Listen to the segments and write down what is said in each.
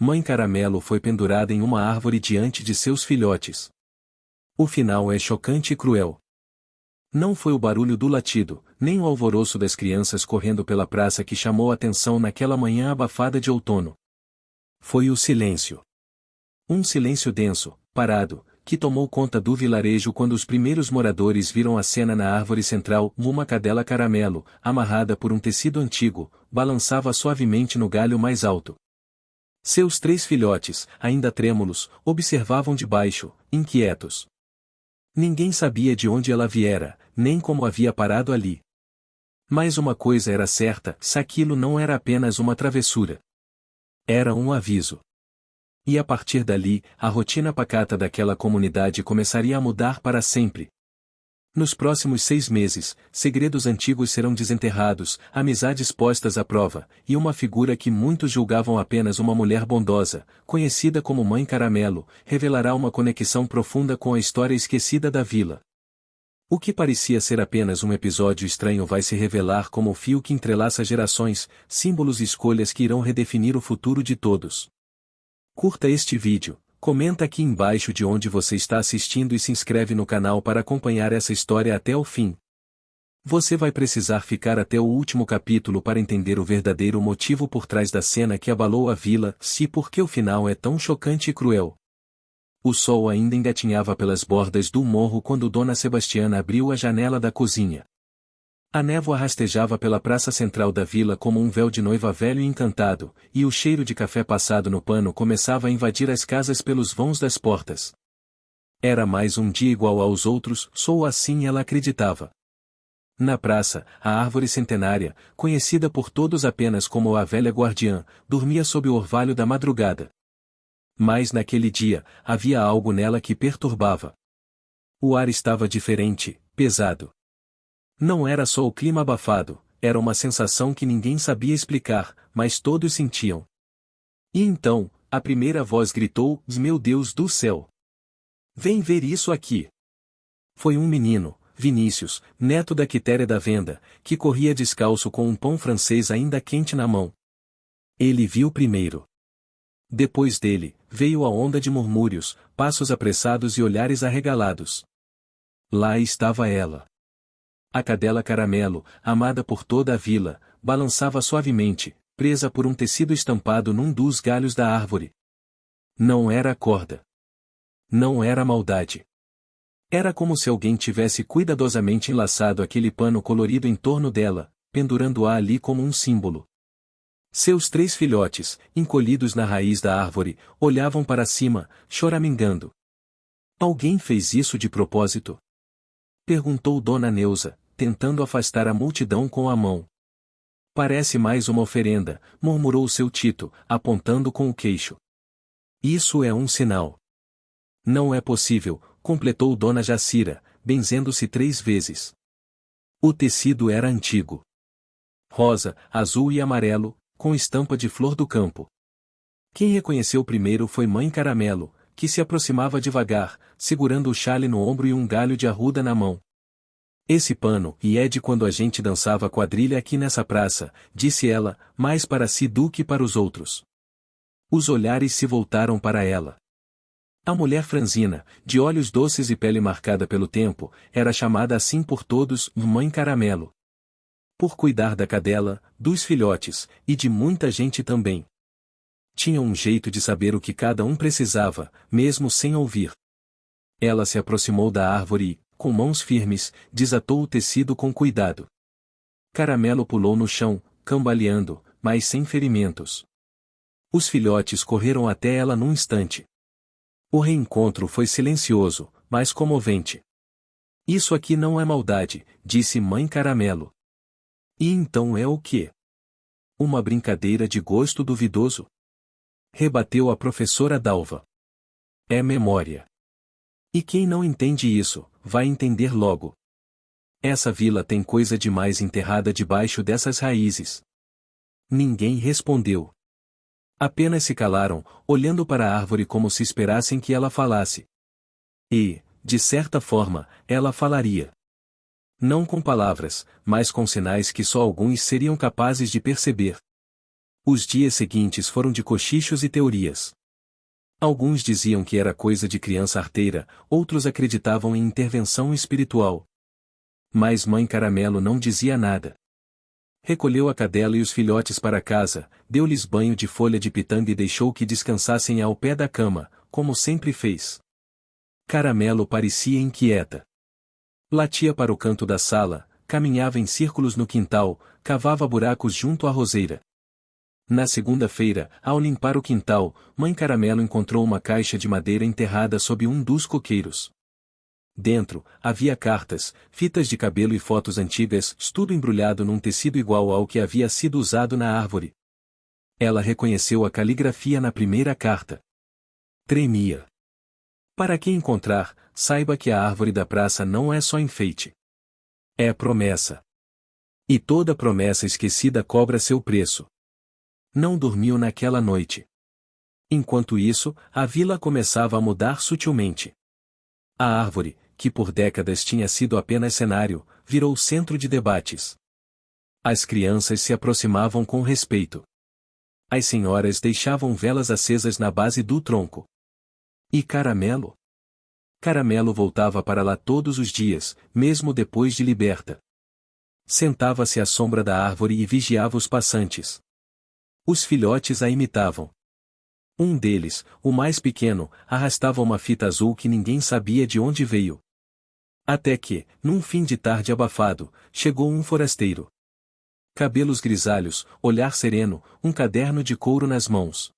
Mãe Caramelo foi pendurada em uma árvore diante de seus filhotes. O final é chocante e cruel. Não foi o barulho do latido, nem o alvoroço das crianças correndo pela praça que chamou a atenção naquela manhã abafada de outono. Foi o silêncio. Um silêncio denso, parado, que tomou conta do vilarejo quando os primeiros moradores viram a cena na árvore central. Uma cadela caramelo, amarrada por um tecido antigo, balançava suavemente no galho mais alto. Seus 3 filhotes, ainda trêmulos, observavam de baixo, inquietos. Ninguém sabia de onde ela viera, nem como havia parado ali. Mas uma coisa era certa: aquilo não era apenas uma travessura. Era um aviso. E a partir dali, a rotina pacata daquela comunidade começaria a mudar para sempre. Nos próximos 6 meses, segredos antigos serão desenterrados, amizades postas à prova, e uma figura que muitos julgavam apenas uma mulher bondosa, conhecida como Mãe Caramelo, revelará uma conexão profunda com a história esquecida da vila. O que parecia ser apenas um episódio estranho vai se revelar como o fio que entrelaça gerações, símbolos e escolhas que irão redefinir o futuro de todos. Curta este vídeo, comenta aqui embaixo de onde você está assistindo e se inscreve no canal para acompanhar essa história até o fim. Você vai precisar ficar até o último capítulo para entender o verdadeiro motivo por trás da cena que abalou a vila, e por que o final é tão chocante e cruel. O sol ainda engatinhava pelas bordas do morro quando Dona Sebastiana abriu a janela da cozinha. A névoa rastejava pela praça central da vila como um véu de noiva velho e encantado, e o cheiro de café passado no pano começava a invadir as casas pelos vãos das portas. Era mais um dia igual aos outros, só assim ela acreditava. Na praça, a árvore centenária, conhecida por todos apenas como a velha guardiã, dormia sob o orvalho da madrugada. Mas naquele dia, havia algo nela que perturbava. O ar estava diferente, pesado. Não era só o clima abafado, era uma sensação que ninguém sabia explicar, mas todos sentiam. E então, a primeira voz gritou: "Meu Deus do céu! Vem ver isso aqui!" Foi um menino, Vinícius, neto da Quitéria da Venda, que corria descalço com um pão francês ainda quente na mão. Ele viu primeiro. Depois dele, veio a onda de murmúrios, passos apressados e olhares arregalados. Lá estava ela. A cadela Caramelo, amada por toda a vila, balançava suavemente, presa por um tecido estampado num dos galhos da árvore. Não era a corda. Não era maldade. Era como se alguém tivesse cuidadosamente enlaçado aquele pano colorido em torno dela, pendurando-a ali como um símbolo. Seus 3 filhotes, encolhidos na raiz da árvore, olhavam para cima, choramingando. Alguém fez isso de propósito? Perguntou Dona Neuza, tentando afastar a multidão com a mão. Parece mais uma oferenda, murmurou seu Tito, apontando com o queixo. Isso é um sinal. Não é possível, completou Dona Jacira, benzendo-se 3 vezes. O tecido era antigo. Rosa, azul e amarelo, com estampa de flor do campo. Quem reconheceu primeiro foi Mãe Caramelo, que se aproximava devagar, segurando o chale no ombro e um galho de arruda na mão. Esse pano, e é de quando a gente dançava quadrilha aqui nessa praça, disse ela, mais para si do que para os outros. Os olhares se voltaram para ela. A mulher franzina, de olhos doces e pele marcada pelo tempo, era chamada assim por todos, Mãe Caramelo. Por cuidar da cadela, dos filhotes, e de muita gente também. Tinha um jeito de saber o que cada um precisava, mesmo sem ouvir. Ela se aproximou da árvore e, com mãos firmes, desatou o tecido com cuidado. Caramelo pulou no chão, cambaleando, mas sem ferimentos. Os filhotes correram até ela num instante. O reencontro foi silencioso, mas comovente. Isso aqui não é maldade, disse Mãe Caramelo. E então é o quê? Uma brincadeira de gosto duvidoso? Rebateu a professora Dalva. É memória. E quem não entende isso, vai entender logo. Essa vila tem coisa demais enterrada debaixo dessas raízes. Ninguém respondeu. Apenas se calaram, olhando para a árvore como se esperassem que ela falasse. E, de certa forma, ela falaria. Não com palavras, mas com sinais que só alguns seriam capazes de perceber. Os dias seguintes foram de cochichos e teorias. Alguns diziam que era coisa de criança arteira, outros acreditavam em intervenção espiritual. Mas mãe Caramelo não dizia nada. Recolheu a cadela e os filhotes para casa, deu-lhes banho de folha de pitanga e deixou que descansassem ao pé da cama, como sempre fez. Caramelo parecia inquieta. Latia para o canto da sala, caminhava em círculos no quintal, cavava buracos junto à roseira. Na segunda-feira, ao limpar o quintal, mãe Caramelo encontrou uma caixa de madeira enterrada sob um dos coqueiros. Dentro, havia cartas, fitas de cabelo e fotos antigas, tudo embrulhado num tecido igual ao que havia sido usado na árvore. Ela reconheceu a caligrafia na primeira carta. Tremia. Para quem encontrar, saiba que a árvore da praça não é só enfeite. É promessa. E toda promessa esquecida cobra seu preço. Não dormiu naquela noite. Enquanto isso, a vila começava a mudar sutilmente. A árvore, que por décadas tinha sido apenas cenário, virou centro de debates. As crianças se aproximavam com respeito. As senhoras deixavam velas acesas na base do tronco. E Caramelo? Caramelo voltava para lá todos os dias, mesmo depois de liberta. Sentava-se à sombra da árvore e vigiava os passantes. Os filhotes a imitavam. Um deles, o mais pequeno, arrastava uma fita azul que ninguém sabia de onde veio. Até que, num fim de tarde abafado, chegou um forasteiro. Cabelos grisalhos, olhar sereno, um caderno de couro nas mãos.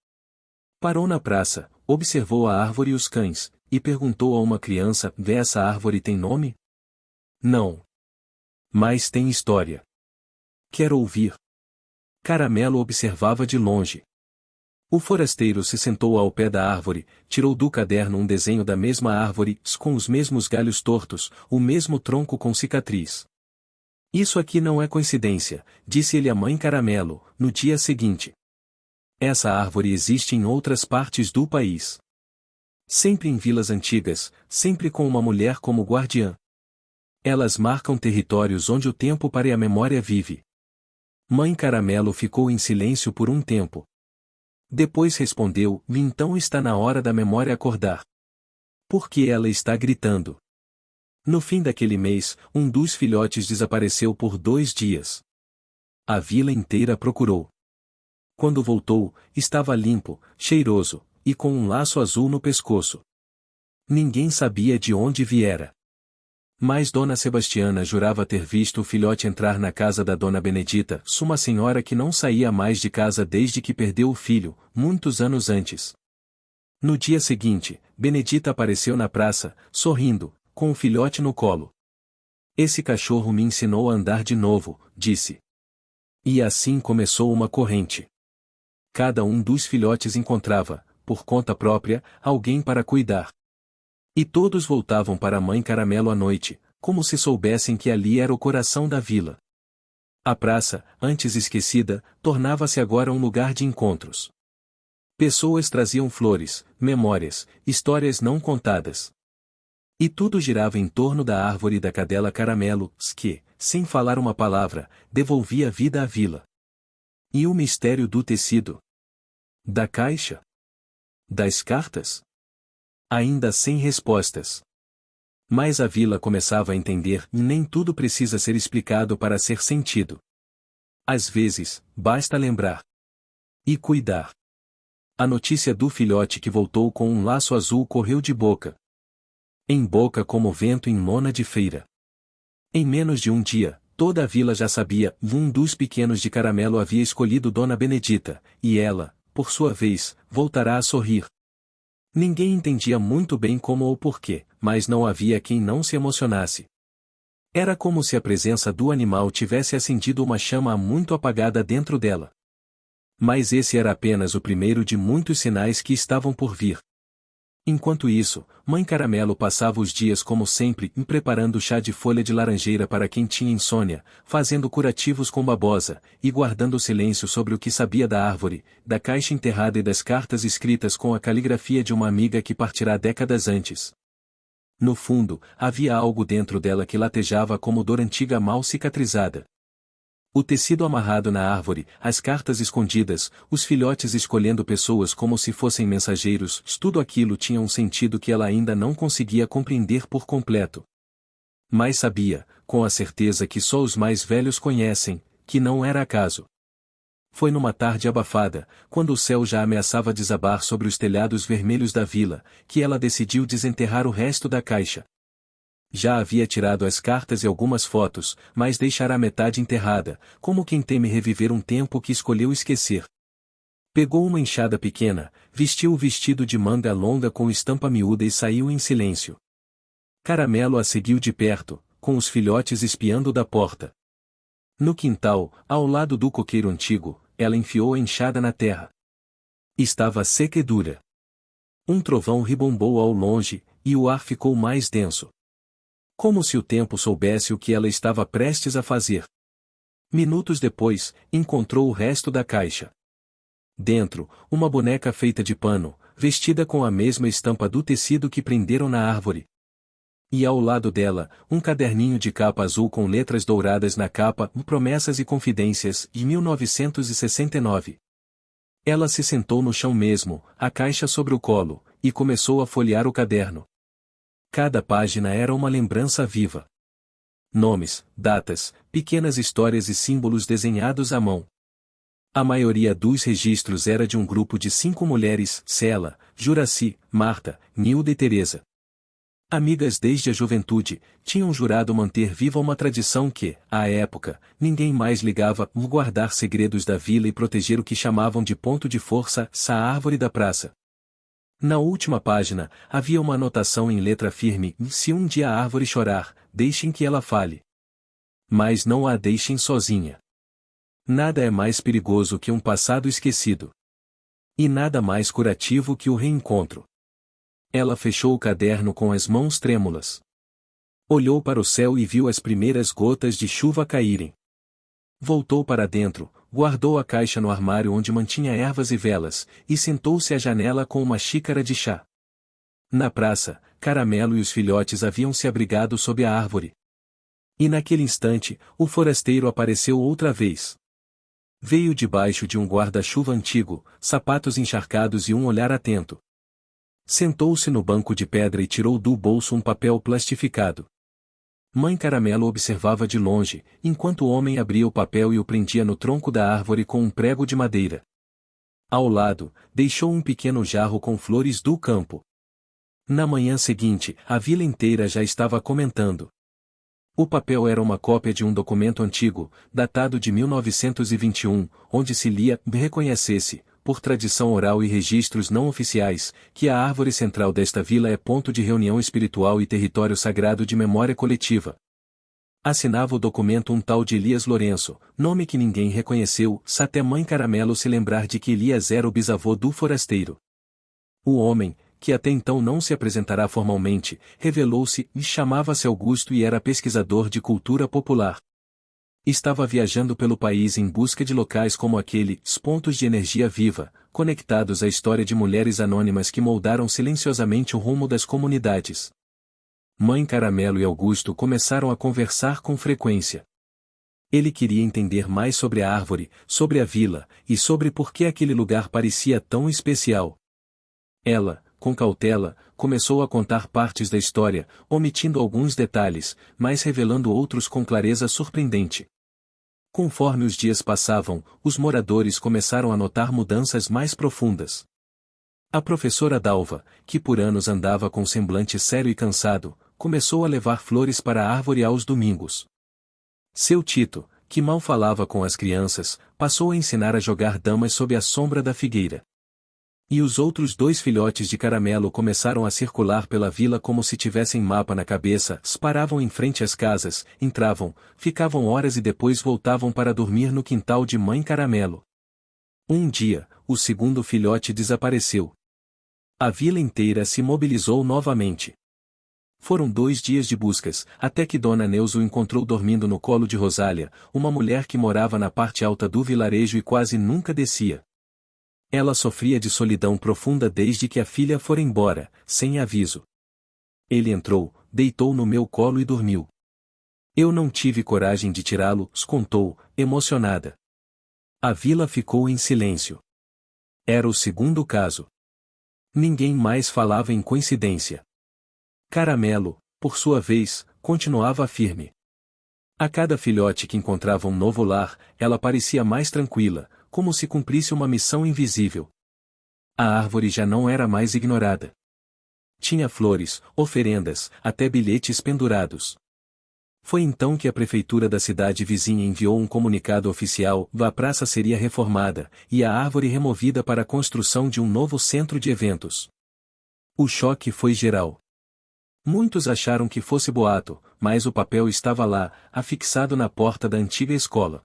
Parou na praça, observou a árvore e os cães, e perguntou a uma criança: "Vê, essa árvore tem nome?" "Não. Mas tem história." "Quero ouvir." Caramelo observava de longe. O forasteiro se sentou ao pé da árvore, tirou do caderno um desenho da mesma árvore, com os mesmos galhos tortos, o mesmo tronco com cicatriz. "Isso aqui não é coincidência", disse ele à mãe Caramelo, no dia seguinte. "Essa árvore existe em outras partes do país. Sempre em vilas antigas, sempre com uma mulher como guardiã. Elas marcam territórios onde o tempo para e a memória vive." Mãe Caramelo ficou em silêncio por um tempo. Depois respondeu: "Então está na hora da memória acordar." "Por que ela está gritando?" No fim daquele mês, um dos filhotes desapareceu por 2 dias. A vila inteira procurou. Quando voltou, estava limpo, cheiroso, e com um laço azul no pescoço. Ninguém sabia de onde viera. Mas Dona Sebastiana jurava ter visto o filhote entrar na casa da Dona Benedita, uma senhora que não saía mais de casa desde que perdeu o filho, muitos anos antes. No dia seguinte, Benedita apareceu na praça, sorrindo, com o filhote no colo. "Esse cachorro me ensinou a andar de novo", disse. E assim começou uma corrente. Cada um dos filhotes encontrava, por conta própria, alguém para cuidar. E todos voltavam para a mãe Caramelo à noite, como se soubessem que ali era o coração da vila. A praça, antes esquecida, tornava-se agora um lugar de encontros. Pessoas traziam flores, memórias, histórias não contadas. E tudo girava em torno da árvore da cadela Caramelo, que, sem falar uma palavra, devolvia vida à vila. E o mistério do tecido? Da caixa? Das cartas? Ainda sem respostas. Mas a vila começava a entender, e nem tudo precisa ser explicado para ser sentido. Às vezes, basta lembrar. E cuidar. A notícia do filhote que voltou com um laço azul correu de boca em boca como vento em lona de feira. Em menos de um dia, toda a vila já sabia, um dos pequenos de Caramelo havia escolhido Dona Benedita, e ela, por sua vez, voltará a sorrir. Ninguém entendia muito bem como ou porquê, mas não havia quem não se emocionasse. Era como se a presença do animal tivesse acendido uma chama muito apagada dentro dela. Mas esse era apenas o primeiro de muitos sinais que estavam por vir. Enquanto isso, mãe Caramelo passava os dias como sempre, preparando chá de folha de laranjeira para quem tinha insônia, fazendo curativos com babosa, e guardando silêncio sobre o que sabia da árvore, da caixa enterrada e das cartas escritas com a caligrafia de uma amiga que partirá décadas antes. No fundo, havia algo dentro dela que latejava como dor antiga mal cicatrizada. O tecido amarrado na árvore, as cartas escondidas, os filhotes escolhendo pessoas como se fossem mensageiros, tudo aquilo tinha um sentido que ela ainda não conseguia compreender por completo. Mas sabia, com a certeza que só os mais velhos conhecem, que não era acaso. Foi numa tarde abafada, quando o céu já ameaçava desabar sobre os telhados vermelhos da vila, que ela decidiu desenterrar o resto da caixa. Já havia tirado as cartas e algumas fotos, mas deixará metade enterrada, como quem teme reviver um tempo que escolheu esquecer. Pegou uma enxada pequena, vestiu o vestido de manga longa com estampa miúda e saiu em silêncio. Caramelo a seguiu de perto, com os filhotes espiando da porta. No quintal, ao lado do coqueiro antigo, ela enfiou a enxada na terra. Estava seca e dura. Um trovão ribombou ao longe, e o ar ficou mais denso. Como se o tempo soubesse o que ela estava prestes a fazer. Minutos depois, encontrou o resto da caixa. Dentro, uma boneca feita de pano, vestida com a mesma estampa do tecido que prenderam na árvore. E ao lado dela, um caderninho de capa azul com letras douradas na capa, Promessas e Confidências, de 1969. Ela se sentou no chão mesmo, a caixa sobre o colo, e começou a folhear o caderno. Cada página era uma lembrança viva. Nomes, datas, pequenas histórias e símbolos desenhados à mão. A maioria dos registros era de um grupo de 5 mulheres, Cela, Juraci, Marta, Nilda e Teresa. Amigas desde a juventude, tinham jurado manter viva uma tradição que, à época, ninguém mais ligava, guardar segredos da vila e proteger o que chamavam de ponto de força, a árvore da praça. Na última página, havia uma anotação em letra firme, se um dia a árvore chorar, deixem que ela fale. Mas não a deixem sozinha. Nada é mais perigoso que um passado esquecido. E nada mais curativo que o reencontro. Ela fechou o caderno com as mãos trêmulas. Olhou para o céu e viu as primeiras gotas de chuva caírem. Voltou para dentro, guardou a caixa no armário onde mantinha ervas e velas, e sentou-se à janela com uma xícara de chá. Na praça, Caramelo e os filhotes haviam se abrigado sob a árvore. E naquele instante, o forasteiro apareceu outra vez. Veio debaixo de um guarda-chuva antigo, sapatos encharcados e um olhar atento. Sentou-se no banco de pedra e tirou do bolso um papel plastificado. Mãe Caramelo observava de longe, enquanto o homem abria o papel e o prendia no tronco da árvore com um prego de madeira. Ao lado, deixou um pequeno jarro com flores do campo. Na manhã seguinte, a vila inteira já estava comentando. O papel era uma cópia de um documento antigo, datado de 1921, onde se lia, reconhecesse, por tradição oral e registros não oficiais, que a árvore central desta vila é ponto de reunião espiritual e território sagrado de memória coletiva. Assinava o documento um tal de Elias Lourenço, nome que ninguém reconheceu, até Mãe Caramelo se lembrar de que Elias era o bisavô do forasteiro. O homem, que até então não se apresentará formalmente, revelou-se e chamava-se Augusto e era pesquisador de cultura popular. Estava viajando pelo país em busca de locais como aquele, pontos de energia viva, conectados à história de mulheres anônimas que moldaram silenciosamente o rumo das comunidades. Mãe Caramelo e Augusto começaram a conversar com frequência. Ele queria entender mais sobre a árvore, sobre a vila, e sobre por que aquele lugar parecia tão especial. Ela, com cautela, começou a contar partes da história, omitindo alguns detalhes, mas revelando outros com clareza surpreendente. Conforme os dias passavam, os moradores começaram a notar mudanças mais profundas. A professora Dalva, que por anos andava com semblante sério e cansado, começou a levar flores para a árvore aos domingos. Seu Tito, que mal falava com as crianças, passou a ensinar a jogar damas sob a sombra da figueira. E os outros 2 filhotes de Caramelo começaram a circular pela vila como se tivessem mapa na cabeça, paravam em frente às casas, entravam, ficavam horas e depois voltavam para dormir no quintal de Mãe Caramelo. Um dia, o segundo filhote desapareceu. A vila inteira se mobilizou novamente. Foram 2 dias de buscas, até que Dona Neuza o encontrou dormindo no colo de Rosália, uma mulher que morava na parte alta do vilarejo e quase nunca descia. Ela sofria de solidão profunda desde que a filha fora embora, sem aviso. Ele entrou, deitou no meu colo e dormiu. Eu não tive coragem de tirá-los, contou, emocionada. A vila ficou em silêncio. Era o segundo caso. Ninguém mais falava em coincidência. Caramelo, por sua vez, continuava firme. A cada filhote que encontrava um novo lar, ela parecia mais tranquila, como se cumprisse uma missão invisível. A árvore já não era mais ignorada. Tinha flores, oferendas, até bilhetes pendurados. Foi então que a prefeitura da cidade vizinha enviou um comunicado oficial: a praça seria reformada, e a árvore removida para a construção de um novo centro de eventos. O choque foi geral. Muitos acharam que fosse boato, mas o papel estava lá, afixado na porta da antiga escola.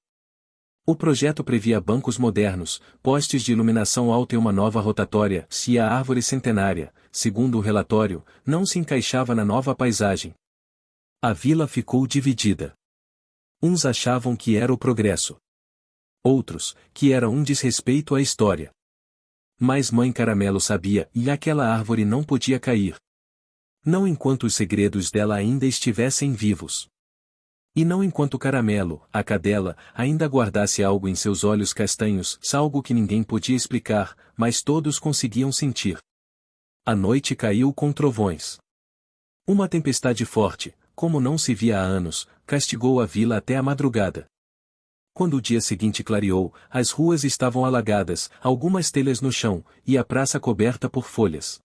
O projeto previa bancos modernos, postes de iluminação alta e uma nova rotatória, se a árvore centenária, segundo o relatório, não se encaixava na nova paisagem. A vila ficou dividida. Uns achavam que era o progresso. Outros, que era um desrespeito à história. Mas Mãe Caramelo sabia, e aquela árvore não podia cair. Não enquanto os segredos dela ainda estivessem vivos. E não enquanto Caramelo, a cadela, ainda guardasse algo em seus olhos castanhos, algo que ninguém podia explicar, mas todos conseguiam sentir. A noite caiu com trovões. Uma tempestade forte, como não se via há anos, castigou a vila até a madrugada. Quando o dia seguinte clareou, as ruas estavam alagadas, algumas telhas no chão, e a praça coberta por folhas.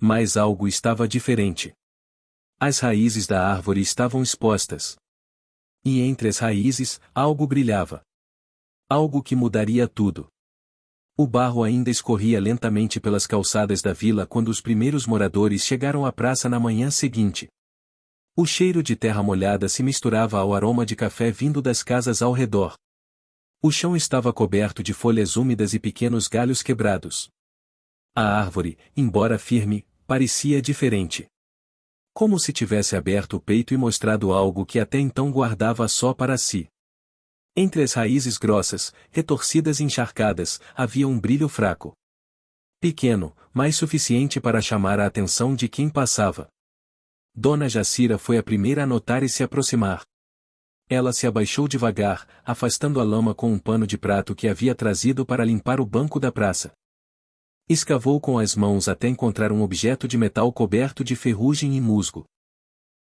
Mas algo estava diferente. As raízes da árvore estavam expostas. E entre as raízes, algo brilhava. Algo que mudaria tudo. O barro ainda escorria lentamente pelas calçadas da vila quando os primeiros moradores chegaram à praça na manhã seguinte. O cheiro de terra molhada se misturava ao aroma de café vindo das casas ao redor. O chão estava coberto de folhas úmidas e pequenos galhos quebrados. A árvore, embora firme, parecia diferente. Como se tivesse aberto o peito e mostrado algo que até então guardava só para si. Entre as raízes grossas, retorcidas e encharcadas, havia um brilho fraco. Pequeno, mas suficiente para chamar a atenção de quem passava. Dona Jacira foi a primeira a notar e se aproximar. Ela se abaixou devagar, afastando a lama com um pano de prato que havia trazido para limpar o banco da praça. Escavou com as mãos até encontrar um objeto de metal coberto de ferrugem e musgo.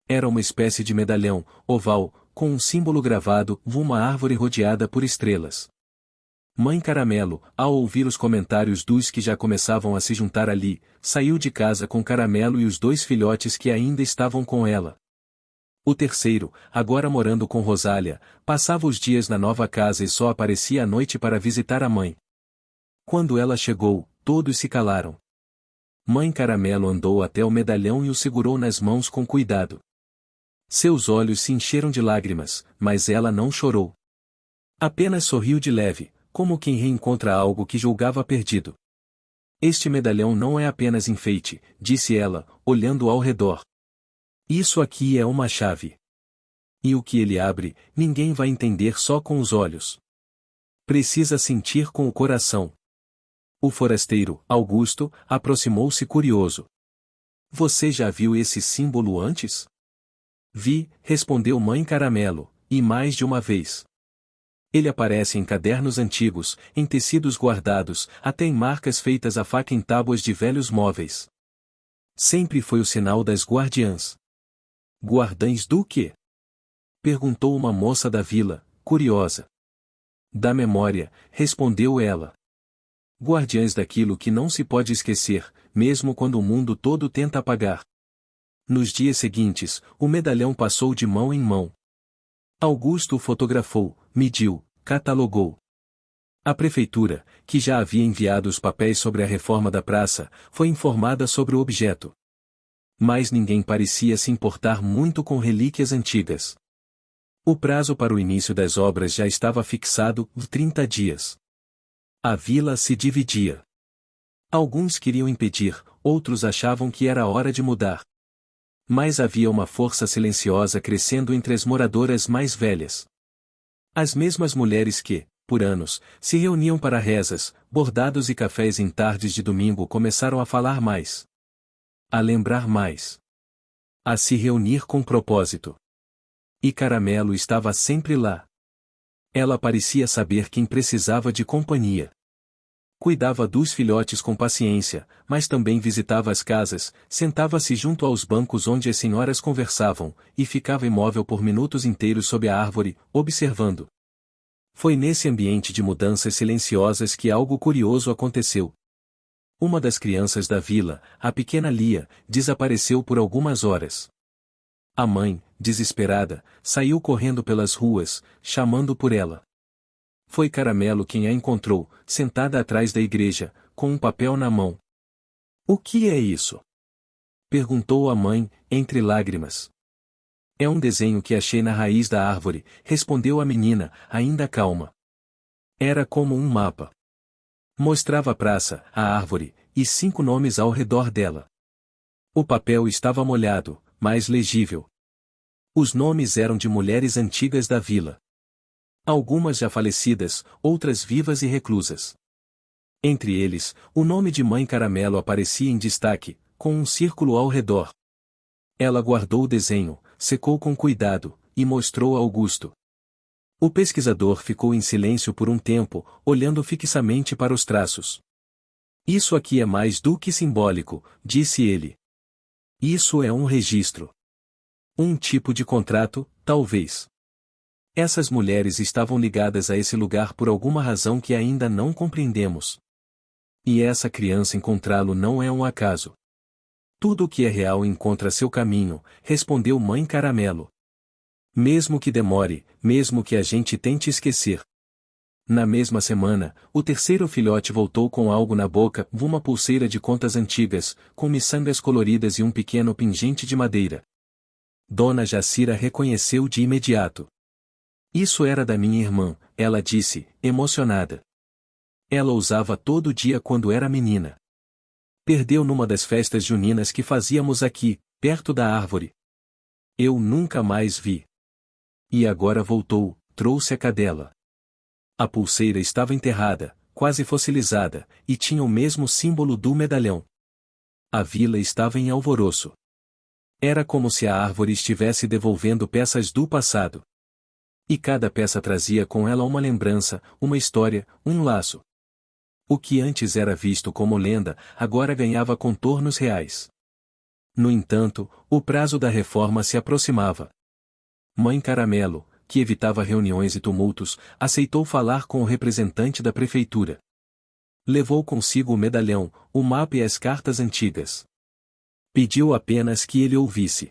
Era uma espécie de medalhão, oval, com um símbolo gravado, uma árvore rodeada por estrelas. Mãe Caramelo, ao ouvir os comentários dos que já começavam a se juntar ali, saiu de casa com Caramelo e os 2 filhotes que ainda estavam com ela. O terceiro, agora morando com Rosália, passava os dias na nova casa e só aparecia à noite para visitar a mãe. Quando ela chegou, todos se calaram. Mãe Caramelo andou até o medalhão e o segurou nas mãos com cuidado. Seus olhos se encheram de lágrimas, mas ela não chorou. Apenas sorriu de leve, como quem reencontra algo que julgava perdido. Este medalhão não é apenas enfeite, disse ela, olhando ao redor. Isso aqui é uma chave. E o que ele abre, ninguém vai entender só com os olhos. Precisa sentir com o coração. O forasteiro, Augusto, aproximou-se curioso. Você já viu esse símbolo antes? Vi, respondeu Mãe Caramelo, e mais de uma vez. Ele aparece em cadernos antigos, em tecidos guardados, até em marcas feitas à faca em tábuas de velhos móveis. Sempre foi o sinal das guardiãs. Guardãs do quê? Perguntou uma moça da vila, curiosa. Da memória, respondeu ela. Guardiãs daquilo que não se pode esquecer, mesmo quando o mundo todo tenta apagar. Nos dias seguintes, o medalhão passou de mão em mão. Augusto o fotografou, mediu, catalogou. A prefeitura, que já havia enviado os papéis sobre a reforma da praça, foi informada sobre o objeto. Mas ninguém parecia se importar muito com relíquias antigas. O prazo para o início das obras já estava fixado, 30 dias. A vila se dividia. Alguns queriam impedir, outros achavam que era hora de mudar. Mas havia uma força silenciosa crescendo entre as moradoras mais velhas. As mesmas mulheres que, por anos, se reuniam para rezas, bordados e cafés em tardes de domingo começaram a falar mais. A lembrar mais. A se reunir com propósito. E Caramelo estava sempre lá. Ela parecia saber quem precisava de companhia. Cuidava dos filhotes com paciência, mas também visitava as casas, sentava-se junto aos bancos onde as senhoras conversavam, e ficava imóvel por minutos inteiros sob a árvore, observando. Foi nesse ambiente de mudanças silenciosas que algo curioso aconteceu. Uma das crianças da vila, a pequena Lia, desapareceu por algumas horas. A mãe, desesperada, saiu correndo pelas ruas, chamando por ela. Foi Caramelo quem a encontrou, sentada atrás da igreja, com um papel na mão. "O que é isso?" perguntou a mãe, entre lágrimas. "É um desenho que achei na raiz da árvore", respondeu a menina, ainda calma. Era como um mapa. Mostrava a praça, a árvore, e 5 nomes ao redor dela. O papel estava molhado, mas legível. Os nomes eram de mulheres antigas da vila. Algumas já falecidas, outras vivas e reclusas. Entre eles, o nome de Mãe Caramelo aparecia em destaque, com um círculo ao redor. Ela guardou o desenho, secou com cuidado, e mostrou a Augusto. O pesquisador ficou em silêncio por um tempo, olhando fixamente para os traços. "Isso aqui é mais do que simbólico", disse ele. "Isso é um registro. Um tipo de contrato, talvez. Essas mulheres estavam ligadas a esse lugar por alguma razão que ainda não compreendemos. E essa criança encontrá-lo não é um acaso. Tudo o que é real encontra seu caminho", respondeu Mãe Caramelo. "Mesmo que demore, mesmo que a gente tente esquecer." Na mesma semana, o terceiro filhote voltou com algo na boca, uma pulseira de contas antigas, com miçangas coloridas e um pequeno pingente de madeira. Dona Jacira reconheceu de imediato. "Isso era da minha irmã", ela disse, emocionada. "Ela usava todo dia quando era menina. Perdeu numa das festas juninas que fazíamos aqui, perto da árvore. Eu nunca mais vi. E agora voltou, trouxe a cadela." A pulseira estava enterrada, quase fossilizada, e tinha o mesmo símbolo do medalhão. A vila estava em alvoroço. Era como se a árvore estivesse devolvendo peças do passado. E cada peça trazia com ela uma lembrança, uma história, um laço. O que antes era visto como lenda, agora ganhava contornos reais. No entanto, o prazo da reforma se aproximava. Mãe Caramelo, que evitava reuniões e tumultos, aceitou falar com o representante da prefeitura. Levou consigo o medalhão, o mapa e as cartas antigas. Pediu apenas que ele ouvisse.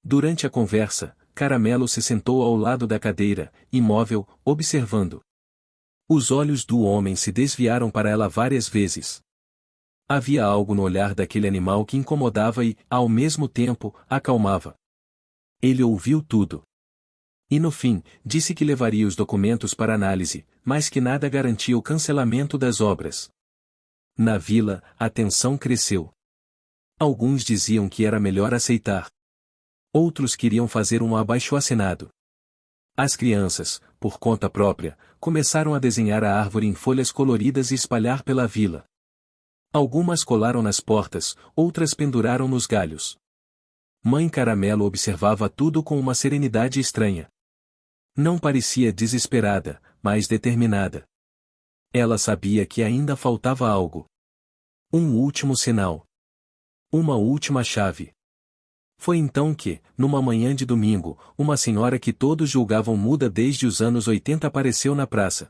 Durante a conversa, Caramelo se sentou ao lado da cadeira, imóvel, observando. Os olhos do homem se desviaram para ela várias vezes. Havia algo no olhar daquele animal que incomodava e, ao mesmo tempo, acalmava. Ele ouviu tudo. E no fim, disse que levaria os documentos para análise, mas que nada garantia o cancelamento das obras. Na vila, a tensão cresceu. Alguns diziam que era melhor aceitar. Outros queriam fazer um abaixo-assinado. As crianças, por conta própria, começaram a desenhar a árvore em folhas coloridas e espalhar pela vila. Algumas colaram nas portas, outras penduraram nos galhos. Mãe Caramelo observava tudo com uma serenidade estranha. Não parecia desesperada, mas determinada. Ela sabia que ainda faltava algo. Um último sinal. Uma última chave. Foi então que, numa manhã de domingo, uma senhora que todos julgavam muda desde os anos 80 apareceu na praça.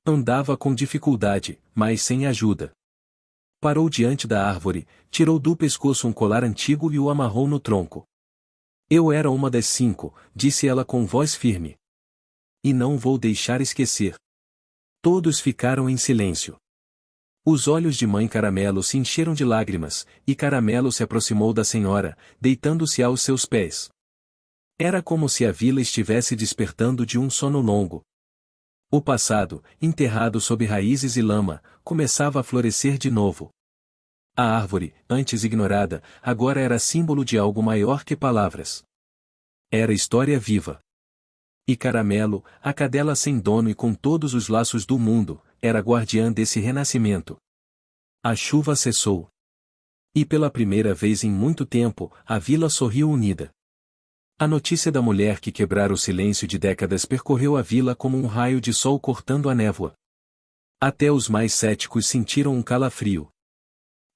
Andava com dificuldade, mas sem ajuda. Parou diante da árvore, tirou do pescoço um colar antigo e o amarrou no tronco. "Eu era uma das 5, disse ela com voz firme. "E não vou deixar esquecer." Todos ficaram em silêncio. Os olhos de Mãe Caramelo se encheram de lágrimas, e Caramelo se aproximou da senhora, deitando-se aos seus pés. Era como se a vila estivesse despertando de um sono longo. O passado, enterrado sob raízes e lama, começava a florescer de novo. A árvore, antes ignorada, agora era símbolo de algo maior que palavras. Era história viva. E Caramelo, a cadela sem dono e com todos os laços do mundo, era guardiã desse renascimento. A chuva cessou. E pela primeira vez em muito tempo, a vila sorriu unida. A notícia da mulher que quebrara o silêncio de décadas percorreu a vila como um raio de sol cortando a névoa. Até os mais céticos sentiram um calafrio.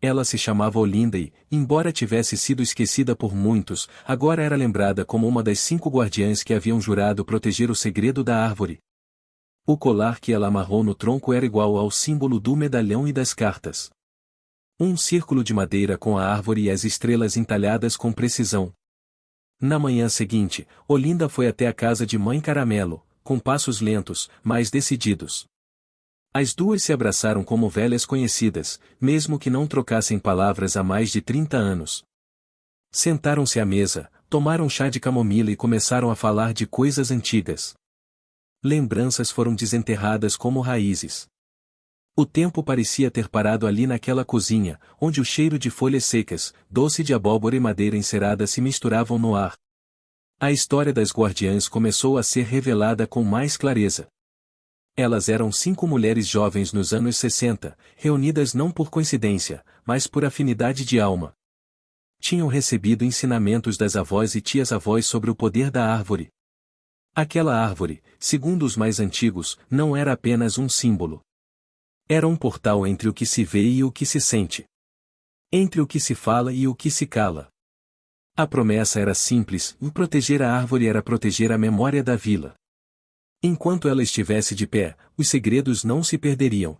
Ela se chamava Olinda e, embora tivesse sido esquecida por muitos, agora era lembrada como uma das 5 guardiãs que haviam jurado proteger o segredo da árvore. O colar que ela amarrou no tronco era igual ao símbolo do medalhão e das cartas. Um círculo de madeira com a árvore e as estrelas entalhadas com precisão. Na manhã seguinte, Olinda foi até a casa de Mãe Caramelo, com passos lentos, mas decididos. As duas se abraçaram como velhas conhecidas, mesmo que não trocassem palavras há mais de 30 anos. Sentaram-se à mesa, tomaram chá de camomila e começaram a falar de coisas antigas. Lembranças foram desenterradas como raízes. O tempo parecia ter parado ali naquela cozinha, onde o cheiro de folhas secas, doce de abóbora e madeira encerada se misturavam no ar. A história das guardiãs começou a ser revelada com mais clareza. Elas eram 5 mulheres jovens nos anos 60, reunidas não por coincidência, mas por afinidade de alma. Tinham recebido ensinamentos das avós e tias-avós sobre o poder da árvore. Aquela árvore, segundo os mais antigos, não era apenas um símbolo. Era um portal entre o que se vê e o que se sente. Entre o que se fala e o que se cala. A promessa era simples, e proteger a árvore era proteger a memória da vila. Enquanto ela estivesse de pé, os segredos não se perderiam.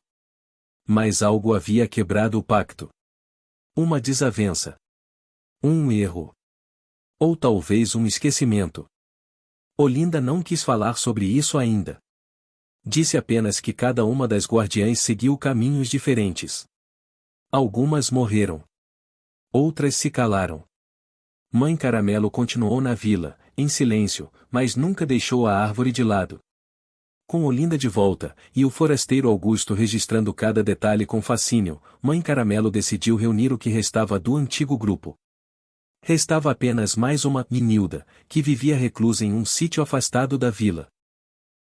Mas algo havia quebrado o pacto. Uma desavença. Um erro. Ou talvez um esquecimento. Olinda não quis falar sobre isso ainda. Disse apenas que cada uma das guardiãs seguiu caminhos diferentes. Algumas morreram. Outras se calaram. Mãe Caramelo continuou na vila, em silêncio, mas nunca deixou a árvore de lado. Com Olinda de volta, e o forasteiro Augusto registrando cada detalhe com fascínio, Mãe Caramelo decidiu reunir o que restava do antigo grupo. Restava apenas mais uma Nilda, que vivia reclusa em um sítio afastado da vila.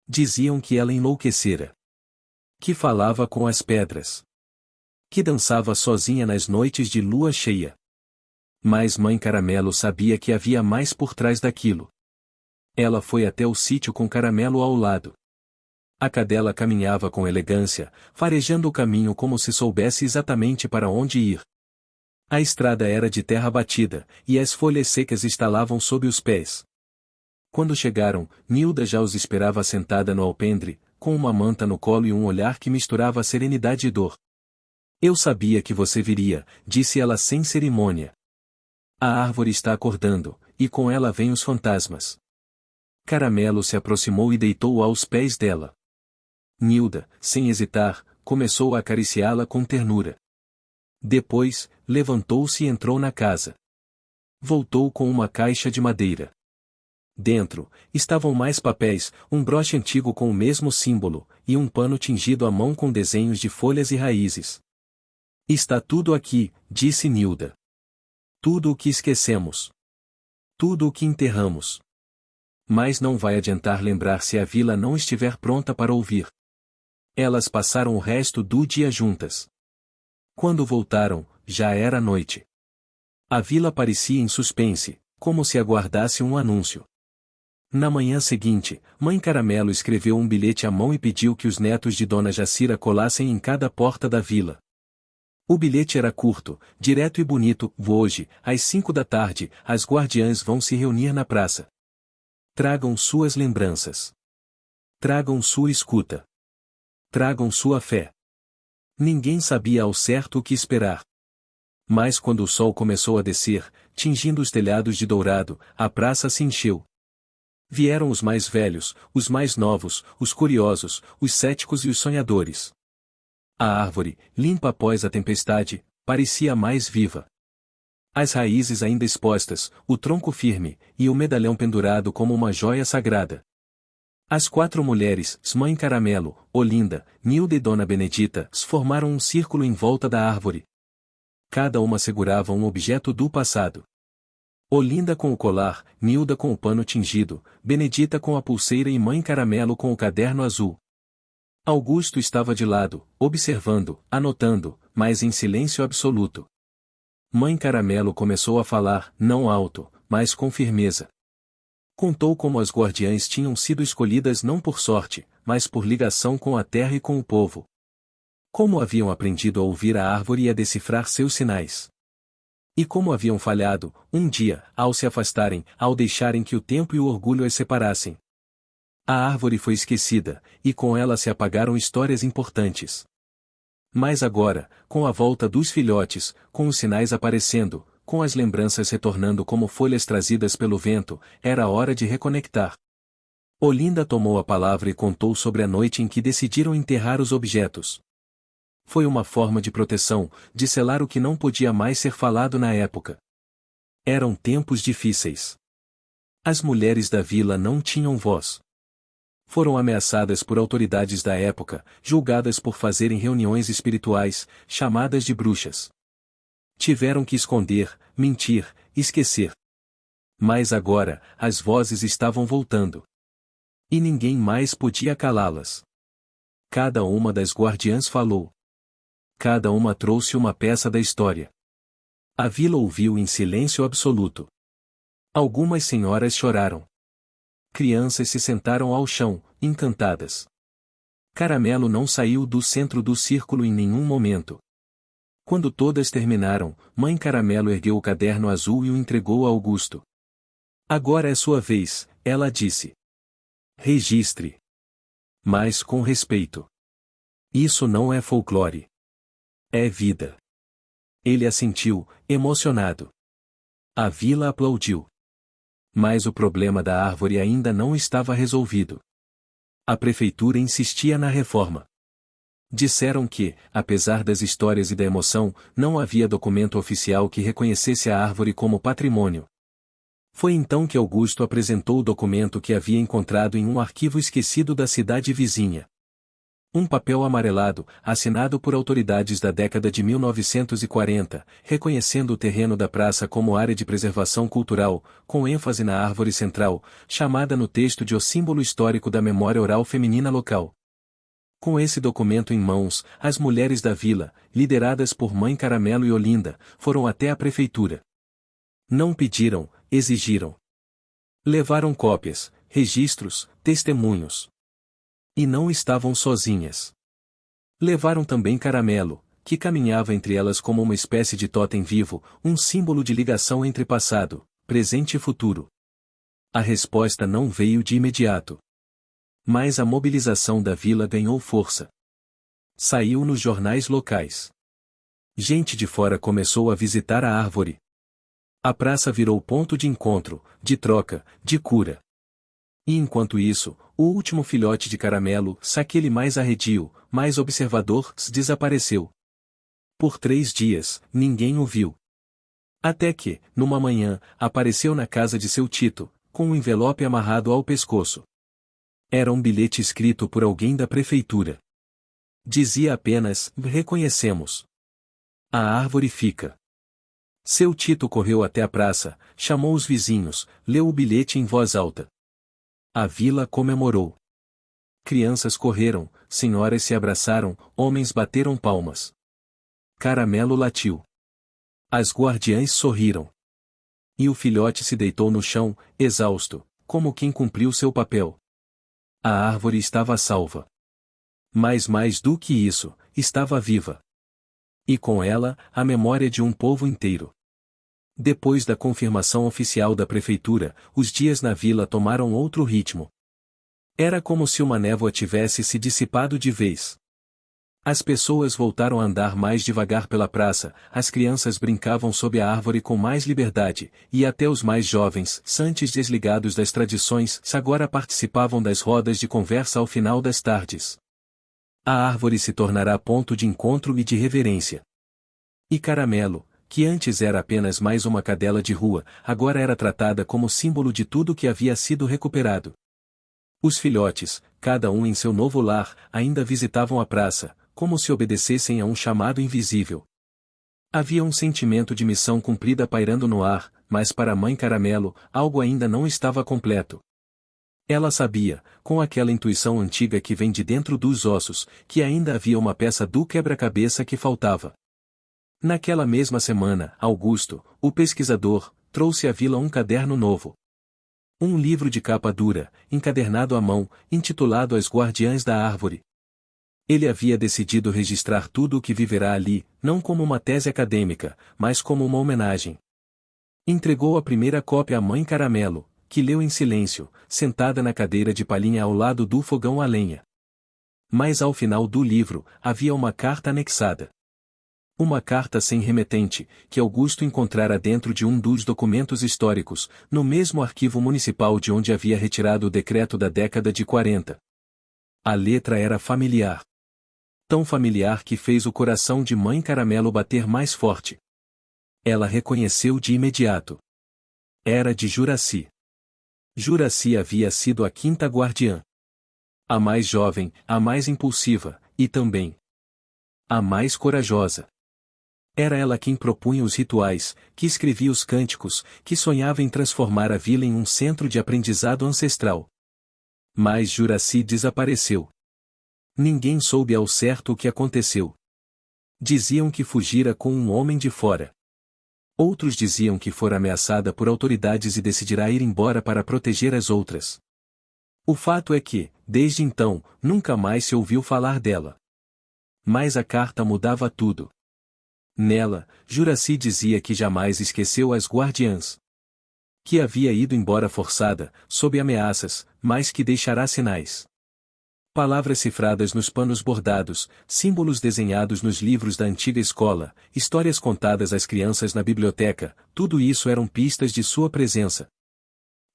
Diziam que ela enlouquecera. Que falava com as pedras. Que dançava sozinha nas noites de lua cheia. Mas Mãe Caramelo sabia que havia mais por trás daquilo. Ela foi até o sítio com Caramelo ao lado. A cadela caminhava com elegância, farejando o caminho como se soubesse exatamente para onde ir. A estrada era de terra batida, e as folhas secas estalavam sob os pés. Quando chegaram, Nilda já os esperava sentada no alpendre, com uma manta no colo e um olhar que misturava serenidade e dor. Eu sabia que você viria, disse ela sem cerimônia. A árvore está acordando, e com ela vêm os fantasmas. Caramelo se aproximou e deitou aos pés dela. Nilda, sem hesitar, começou a acariciá-la com ternura. Depois, levantou-se e entrou na casa. Voltou com uma caixa de madeira. Dentro, estavam mais papéis, um broche antigo com o mesmo símbolo, e um pano tingido à mão com desenhos de folhas e raízes. Está tudo aqui, disse Nilda. Tudo o que esquecemos. Tudo o que enterramos. Mas não vai adiantar lembrar se a vila não estiver pronta para ouvir. Elas passaram o resto do dia juntas. Quando voltaram, já era noite. A vila parecia em suspense, como se aguardasse um anúncio. Na manhã seguinte, Mãe Caramelo escreveu um bilhete à mão e pediu que os netos de Dona Jacira colassem em cada porta da vila. O bilhete era curto, direto e bonito. Hoje, às 5 da tarde, as guardiãs vão se reunir na praça. Tragam suas lembranças. Tragam sua escuta. Tragam sua fé. Ninguém sabia ao certo o que esperar. Mas quando o sol começou a descer, tingindo os telhados de dourado, a praça se encheu. Vieram os mais velhos, os mais novos, os curiosos, os céticos e os sonhadores. A árvore, limpa após a tempestade, parecia mais viva. As raízes ainda expostas, o tronco firme, e o medalhão pendurado como uma joia sagrada. As 4 mulheres, Mãe Caramelo, Olinda, Nilda e Dona Benedita, formaram um círculo em volta da árvore. Cada uma segurava um objeto do passado. Olinda com o colar, Nilda com o pano tingido, Benedita com a pulseira e Mãe Caramelo com o caderno azul. Augusto estava de lado, observando, anotando, mas em silêncio absoluto. Mãe Caramelo começou a falar, não alto, mas com firmeza. Contou como as guardiãs tinham sido escolhidas não por sorte, mas por ligação com a terra e com o povo. Como haviam aprendido a ouvir a árvore e a decifrar seus sinais. E como haviam falhado, um dia, ao se afastarem, ao deixarem que o tempo e o orgulho as separassem. A árvore foi esquecida, e com ela se apagaram histórias importantes. Mas agora, com a volta dos filhotes, com os sinais aparecendo, com as lembranças retornando como folhas trazidas pelo vento, era a hora de reconectar. Olinda tomou a palavra e contou sobre a noite em que decidiram enterrar os objetos. Foi uma forma de proteção, de selar o que não podia mais ser falado na época. Eram tempos difíceis. As mulheres da vila não tinham voz. Foram ameaçadas por autoridades da época, julgadas por fazerem reuniões espirituais, chamadas de bruxas. Tiveram que esconder, mentir, esquecer. Mas agora, as vozes estavam voltando. E ninguém mais podia calá-las. Cada uma das guardiãs falou. Cada uma trouxe uma peça da história. A vila ouviu em silêncio absoluto. Algumas senhoras choraram. Crianças se sentaram ao chão, encantadas. Caramelo não saiu do centro do círculo em nenhum momento. Quando todas terminaram, Mãe Caramelo ergueu o caderno azul e o entregou a Augusto. Agora é sua vez, ela disse. Registre. Mas com respeito. Isso não é folclore. É vida. Ele assentiu, emocionado. A vila aplaudiu. Mas o problema da árvore ainda não estava resolvido. A prefeitura insistia na reforma. Disseram que, apesar das histórias e da emoção, não havia documento oficial que reconhecesse a árvore como patrimônio. Foi então que Augusto apresentou o documento que havia encontrado em um arquivo esquecido da cidade vizinha. Um papel amarelado, assinado por autoridades da década de 1940, reconhecendo o terreno da praça como área de preservação cultural, com ênfase na árvore central, chamada no texto de o símbolo histórico da memória oral feminina local. Com esse documento em mãos, as mulheres da vila, lideradas por Mãe Caramelo e Olinda, foram até a prefeitura. Não pediram, exigiram. Levaram cópias, registros, testemunhos. E não estavam sozinhas. Levaram também Caramelo, que caminhava entre elas como uma espécie de totem vivo, um símbolo de ligação entre passado, presente e futuro. A resposta não veio de imediato. Mas a mobilização da vila ganhou força. Saiu nos jornais locais. Gente de fora começou a visitar a árvore. A praça virou ponto de encontro, de troca, de cura. E enquanto isso, o último filhote de Caramelo, aquele mais arredio, mais observador, desapareceu. Por 3 dias, ninguém o viu. Até que, numa manhã, apareceu na casa de seu Tito, com um envelope amarrado ao pescoço. Era um bilhete escrito por alguém da prefeitura. Dizia apenas, reconhecemos. A árvore fica. Seu Tito correu até a praça, chamou os vizinhos, leu o bilhete em voz alta. A vila comemorou. Crianças correram, senhoras se abraçaram, homens bateram palmas. Caramelo latiu. As guardiãs sorriram. E o filhote se deitou no chão, exausto, como quem cumpriu seu papel. A árvore estava salva. Mas mais do que isso, estava viva. E com ela, a memória de um povo inteiro. Depois da confirmação oficial da prefeitura, os dias na vila tomaram outro ritmo. Era como se uma névoa tivesse se dissipado de vez. As pessoas voltaram a andar mais devagar pela praça, as crianças brincavam sob a árvore com mais liberdade, e até os mais jovens, antes desligados das tradições, agora participavam das rodas de conversa ao final das tardes. A árvore se tornará ponto de encontro e de reverência. E Caramelo, que antes era apenas mais uma cadela de rua, agora era tratada como símbolo de tudo que havia sido recuperado. Os filhotes, cada um em seu novo lar, ainda visitavam a praça, como se obedecessem a um chamado invisível. Havia um sentimento de missão cumprida pairando no ar, mas para a Mãe Caramelo, algo ainda não estava completo. Ela sabia, com aquela intuição antiga que vem de dentro dos ossos, que ainda havia uma peça do quebra-cabeça que faltava. Naquela mesma semana, Augusto, o pesquisador, trouxe à vila um caderno novo. Um livro de capa dura, encadernado à mão, intitulado As Guardiãs da Árvore. Ele havia decidido registrar tudo o que viverá ali, não como uma tese acadêmica, mas como uma homenagem. Entregou a primeira cópia à mãe Caramelo, que leu em silêncio, sentada na cadeira de palhinha ao lado do fogão a lenha. Mas ao final do livro, havia uma carta anexada. Uma carta sem remetente, que Augusto encontrara dentro de um dos documentos históricos, no mesmo arquivo municipal de onde havia retirado o decreto da década de 40. A letra era familiar. Tão familiar que fez o coração de mãe Caramelo bater mais forte. Ela reconheceu de imediato. Era de Juracy. Juracy havia sido a quinta guardiã. A mais jovem, a mais impulsiva, e também a mais corajosa. Era ela quem propunha os rituais, que escrevia os cânticos, que sonhava em transformar a vila em um centro de aprendizado ancestral. Mas Juracy desapareceu. Ninguém soube ao certo o que aconteceu. Diziam que fugira com um homem de fora. Outros diziam que fora ameaçada por autoridades e decidirá ir embora para proteger as outras. O fato é que, desde então, nunca mais se ouviu falar dela. Mas a carta mudava tudo. Nela, Juracy dizia que jamais esqueceu as guardiãs. Que havia ido embora forçada, sob ameaças, mas que deixará sinais. Palavras cifradas nos panos bordados, símbolos desenhados nos livros da antiga escola, histórias contadas às crianças na biblioteca, tudo isso eram pistas de sua presença.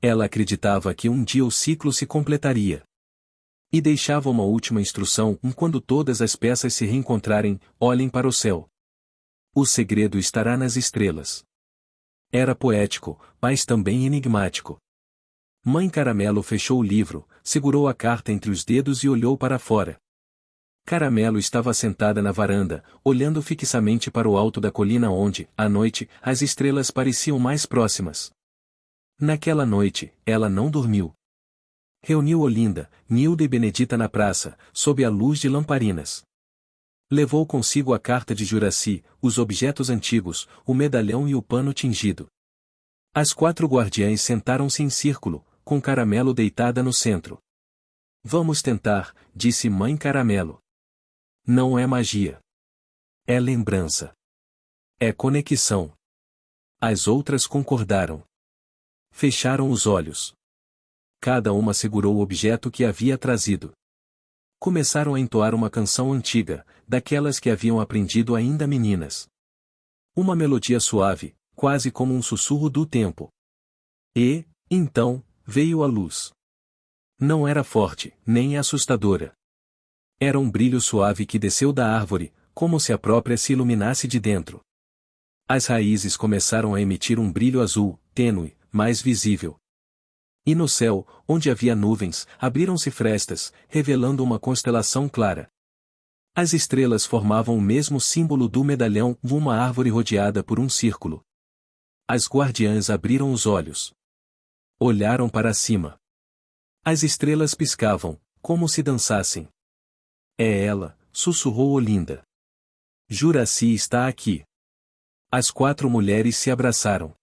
Ela acreditava que um dia o ciclo se completaria. E deixava uma última instrução: quando todas as peças se reencontrarem, olhem para o céu. O segredo estará nas estrelas. Era poético, mas também enigmático. Mãe Caramelo fechou o livro, segurou a carta entre os dedos e olhou para fora. Caramelo estava sentada na varanda, olhando fixamente para o alto da colina onde, à noite, as estrelas pareciam mais próximas. Naquela noite, ela não dormiu. Reuniu Olinda, Nilda e Benedita na praça, sob a luz de lamparinas. Levou consigo a carta de Juracy, os objetos antigos, o medalhão e o pano tingido. As 4 guardiãs sentaram-se em círculo, com Caramelo deitada no centro. Vamos tentar, disse mãe Caramelo. Não é magia. É lembrança. É conexão. As outras concordaram. Fecharam os olhos. Cada uma segurou o objeto que havia trazido. Começaram a entoar uma canção antiga, daquelas que haviam aprendido ainda meninas. Uma melodia suave, quase como um sussurro do tempo. E, então, veio a luz. Não era forte, nem assustadora. Era um brilho suave que desceu da árvore, como se a própria se iluminasse de dentro. As raízes começaram a emitir um brilho azul, tênue, mais visível. E no céu, onde havia nuvens, abriram-se frestas, revelando uma constelação clara. As estrelas formavam o mesmo símbolo do medalhão, uma árvore rodeada por um círculo. As guardiãs abriram os olhos. Olharam para cima. As estrelas piscavam, como se dançassem. É ela, sussurrou Olinda. Juracy está aqui. As 4 mulheres se abraçaram.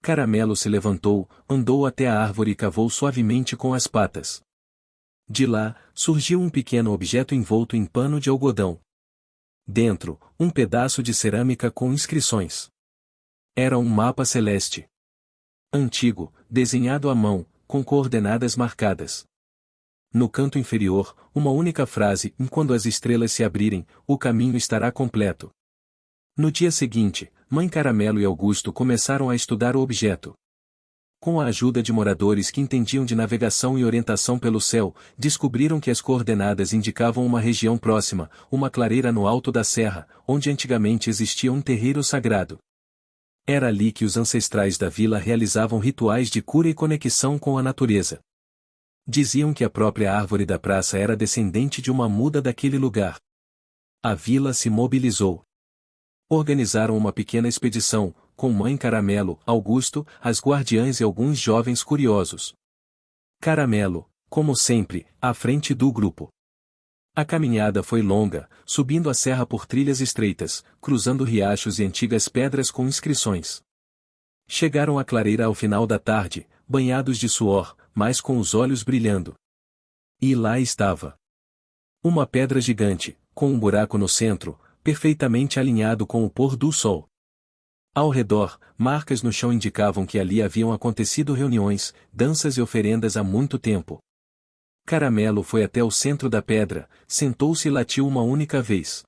Caramelo se levantou, andou até a árvore e cavou suavemente com as patas. De lá, surgiu um pequeno objeto envolto em pano de algodão. Dentro, um pedaço de cerâmica com inscrições. Era um mapa celeste. Antigo, desenhado à mão, com coordenadas marcadas. No canto inferior, uma única frase: quando as estrelas se abrirem, o caminho estará completo. No dia seguinte, mãe Caramelo e Augusto começaram a estudar o objeto. Com a ajuda de moradores que entendiam de navegação e orientação pelo céu, descobriram que as coordenadas indicavam uma região próxima, uma clareira no alto da serra, onde antigamente existia um terreiro sagrado. Era ali que os ancestrais da vila realizavam rituais de cura e conexão com a natureza. Diziam que a própria árvore da praça era descendente de uma muda daquele lugar. A vila se mobilizou. Organizaram uma pequena expedição, com mãe Caramelo, Augusto, as guardiãs e alguns jovens curiosos. Caramelo, como sempre, à frente do grupo. A caminhada foi longa, subindo a serra por trilhas estreitas, cruzando riachos e antigas pedras com inscrições. Chegaram à clareira ao final da tarde, banhados de suor, mas com os olhos brilhando. E lá estava. Uma pedra gigante, com um buraco no centro, perfeitamente alinhado com o pôr do sol. Ao redor, marcas no chão indicavam que ali haviam acontecido reuniões, danças e oferendas há muito tempo. Caramelo foi até o centro da pedra, sentou-se e latiu uma única vez.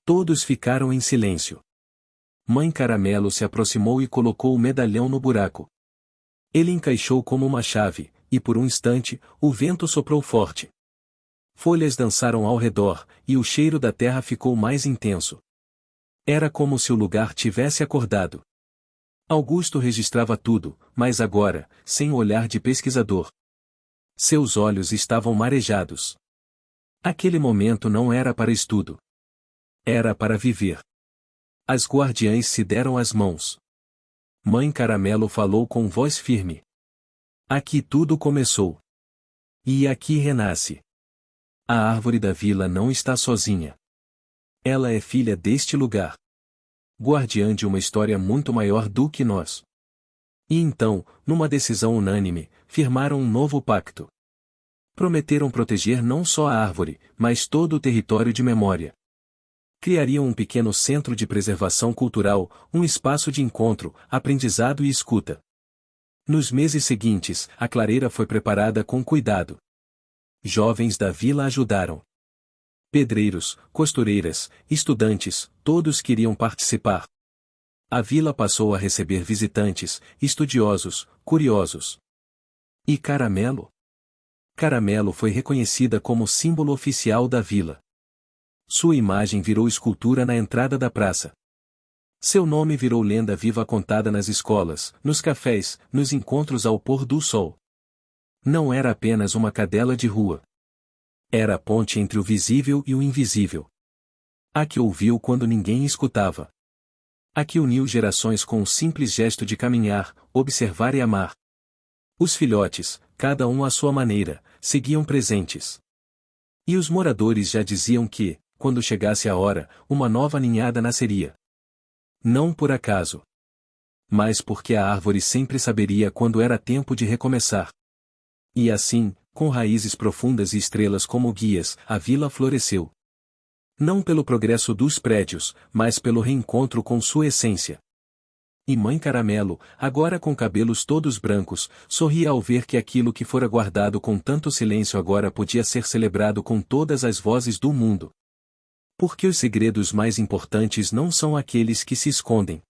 Todos ficaram em silêncio. Mãe Caramelo se aproximou e colocou o medalhão no buraco. Ele encaixou como uma chave, e por um instante, o vento soprou forte. Folhas dançaram ao redor, e o cheiro da terra ficou mais intenso. Era como se o lugar tivesse acordado. Augusto registrava tudo, mas agora, sem o olhar de pesquisador. Seus olhos estavam marejados. Aquele momento não era para estudo. Era para viver. As guardiãs se deram as mãos. Mãe Caramelo falou com voz firme. Aqui tudo começou. E aqui renasce. A árvore da vila não está sozinha. Ela é filha deste lugar. Guardiã de uma história muito maior do que nós. E então, numa decisão unânime, firmaram um novo pacto. Prometeram proteger não só a árvore, mas todo o território de memória. Criariam um pequeno centro de preservação cultural, um espaço de encontro, aprendizado e escuta. Nos meses seguintes, a clareira foi preparada com cuidado. Jovens da vila ajudaram. Pedreiros, costureiras, estudantes, todos queriam participar. A vila passou a receber visitantes, estudiosos, curiosos. E Caramelo? Caramelo foi reconhecida como símbolo oficial da vila. Sua imagem virou escultura na entrada da praça. Seu nome virou lenda viva contada nas escolas, nos cafés, nos encontros ao pôr do sol. Não era apenas uma cadela de rua. Era a ponte entre o visível e o invisível. A que ouviu quando ninguém escutava. A que uniu gerações com um simples gesto de caminhar, observar e amar. Os filhotes, cada um à sua maneira, seguiam presentes. E os moradores já diziam que, quando chegasse a hora, uma nova ninhada nasceria. Não por acaso. Mas porque a árvore sempre saberia quando era tempo de recomeçar. E assim, com raízes profundas e estrelas como guias, a vila floresceu. Não pelo progresso dos prédios, mas pelo reencontro com sua essência. E Mãe Caramelo, agora com cabelos todos brancos, sorria ao ver que aquilo que fora guardado com tanto silêncio agora podia ser celebrado com todas as vozes do mundo. Porque os segredos mais importantes não são aqueles que se escondem.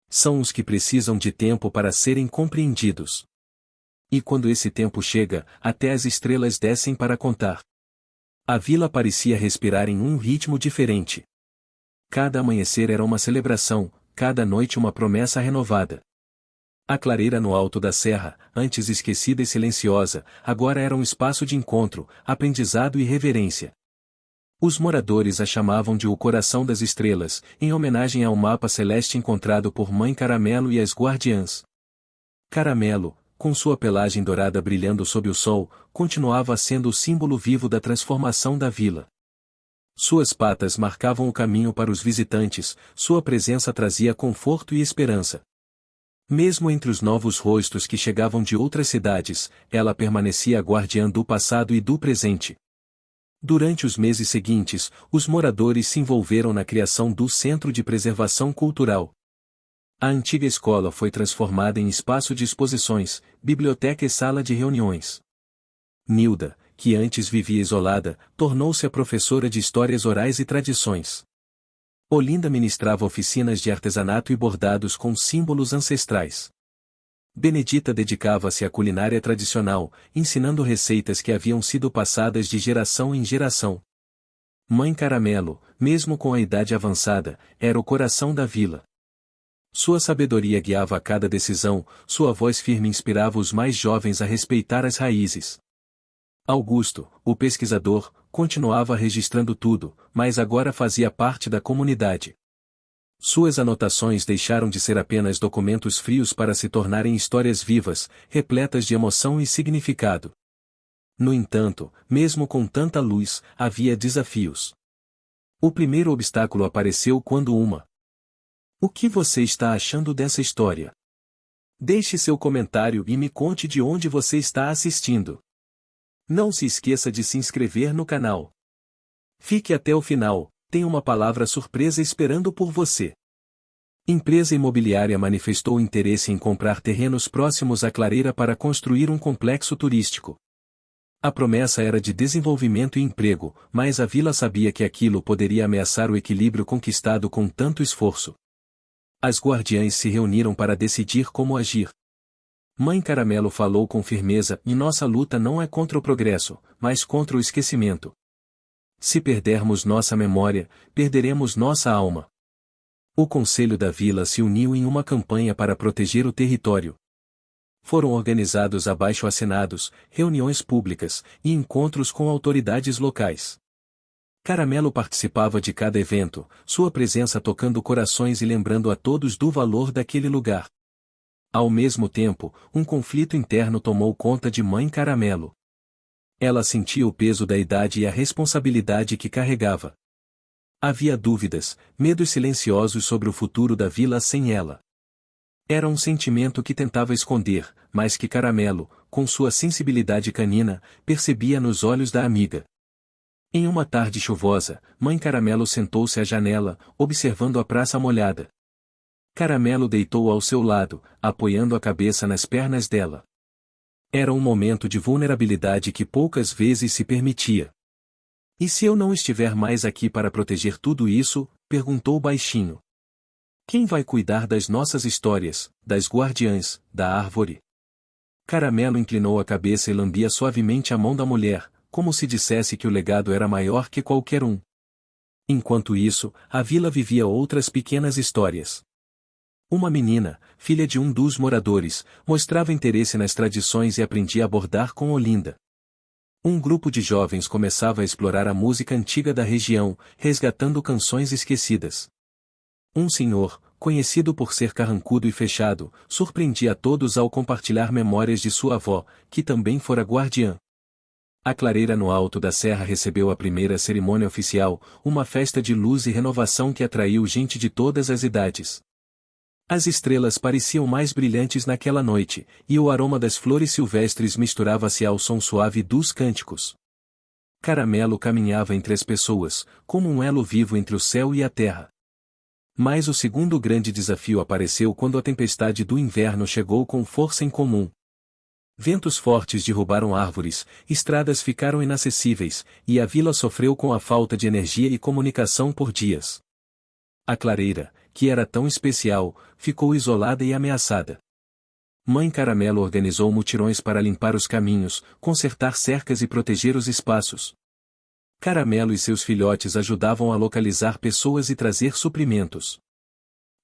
São os que precisam de tempo para serem compreendidos. E quando esse tempo chega, até as estrelas descem para contar. A vila parecia respirar em um ritmo diferente. Cada amanhecer era uma celebração, cada noite uma promessa renovada. A clareira no alto da serra, antes esquecida e silenciosa, agora era um espaço de encontro, aprendizado e reverência. Os moradores a chamavam de o Coração das Estrelas, em homenagem ao mapa celeste encontrado por Mãe Caramelo e as guardiãs. Caramelo, com sua pelagem dourada brilhando sob o sol, continuava sendo o símbolo vivo da transformação da vila. Suas patas marcavam o caminho para os visitantes, sua presença trazia conforto e esperança. Mesmo entre os novos rostos que chegavam de outras cidades, ela permanecia a guardiã do passado e do presente. Durante os meses seguintes, os moradores se envolveram na criação do Centro de Preservação Cultural. A antiga escola foi transformada em espaço de exposições, biblioteca e sala de reuniões. Nilda, que antes vivia isolada, tornou-se a professora de histórias orais e tradições. Olinda ministrava oficinas de artesanato e bordados com símbolos ancestrais. Benedita dedicava-se à culinária tradicional, ensinando receitas que haviam sido passadas de geração em geração. Mãe Caramelo, mesmo com a idade avançada, era o coração da vila. Sua sabedoria guiava a cada decisão, sua voz firme inspirava os mais jovens a respeitar as raízes. Augusto, o pesquisador, continuava registrando tudo, mas agora fazia parte da comunidade. Suas anotações deixaram de ser apenas documentos frios para se tornarem histórias vivas, repletas de emoção e significado. No entanto, mesmo com tanta luz, havia desafios. O primeiro obstáculo apareceu quando uma. O que você está achando dessa história? Deixe seu comentário e me conte de onde você está assistindo. Não se esqueça de se inscrever no canal. Fique até o final, tem uma palavra surpresa esperando por você. Empresa imobiliária manifestou interesse em comprar terrenos próximos à Clareira para construir um complexo turístico. A promessa era de desenvolvimento e emprego, mas a vila sabia que aquilo poderia ameaçar o equilíbrio conquistado com tanto esforço. As guardiães se reuniram para decidir como agir. Mãe Caramelo falou com firmeza: e nossa luta não é contra o progresso, mas contra o esquecimento. Se perdermos nossa memória, perderemos nossa alma. O conselho da vila se uniu em uma campanha para proteger o território. Foram organizados abaixo-assinados, reuniões públicas e encontros com autoridades locais. Caramelo participava de cada evento, sua presença tocando corações e lembrando a todos do valor daquele lugar. Ao mesmo tempo, um conflito interno tomou conta de Mãe Caramelo. Ela sentia o peso da idade e a responsabilidade que carregava. Havia dúvidas, medos silenciosos sobre o futuro da vila sem ela. Era um sentimento que tentava esconder, mas que Caramelo, com sua sensibilidade canina, percebia nos olhos da amiga. Em uma tarde chuvosa, Mãe Caramelo sentou-se à janela, observando a praça molhada. Caramelo deitou ao seu lado, apoiando a cabeça nas pernas dela. Era um momento de vulnerabilidade que poucas vezes se permitia. E se eu não estiver mais aqui para proteger tudo isso? Perguntou baixinho. Quem vai cuidar das nossas histórias, das guardiãs, da árvore? Caramelo inclinou a cabeça e lambia suavemente a mão da mulher, como se dissesse que o legado era maior que qualquer um. Enquanto isso, a vila vivia outras pequenas histórias. Uma menina, filha de um dos moradores, mostrava interesse nas tradições e aprendia a bordar com Olinda. Um grupo de jovens começava a explorar a música antiga da região, resgatando canções esquecidas. Um senhor, conhecido por ser carrancudo e fechado, surpreendia a todos ao compartilhar memórias de sua avó, que também fora guardiã. A clareira no alto da serra recebeu a primeira cerimônia oficial, uma festa de luz e renovação que atraiu gente de todas as idades. As estrelas pareciam mais brilhantes naquela noite, e o aroma das flores silvestres misturava-se ao som suave dos cânticos. Caramelo caminhava entre as pessoas, como um elo vivo entre o céu e a terra. Mas o segundo grande desafio apareceu quando a tempestade do inverno chegou com força incomum. Ventos fortes derrubaram árvores, estradas ficaram inacessíveis, e a vila sofreu com a falta de energia e comunicação por dias. A clareira, que era tão especial, ficou isolada e ameaçada. Mãe Caramelo organizou mutirões para limpar os caminhos, consertar cercas e proteger os espaços. Caramelo e seus filhotes ajudavam a localizar pessoas e trazer suprimentos.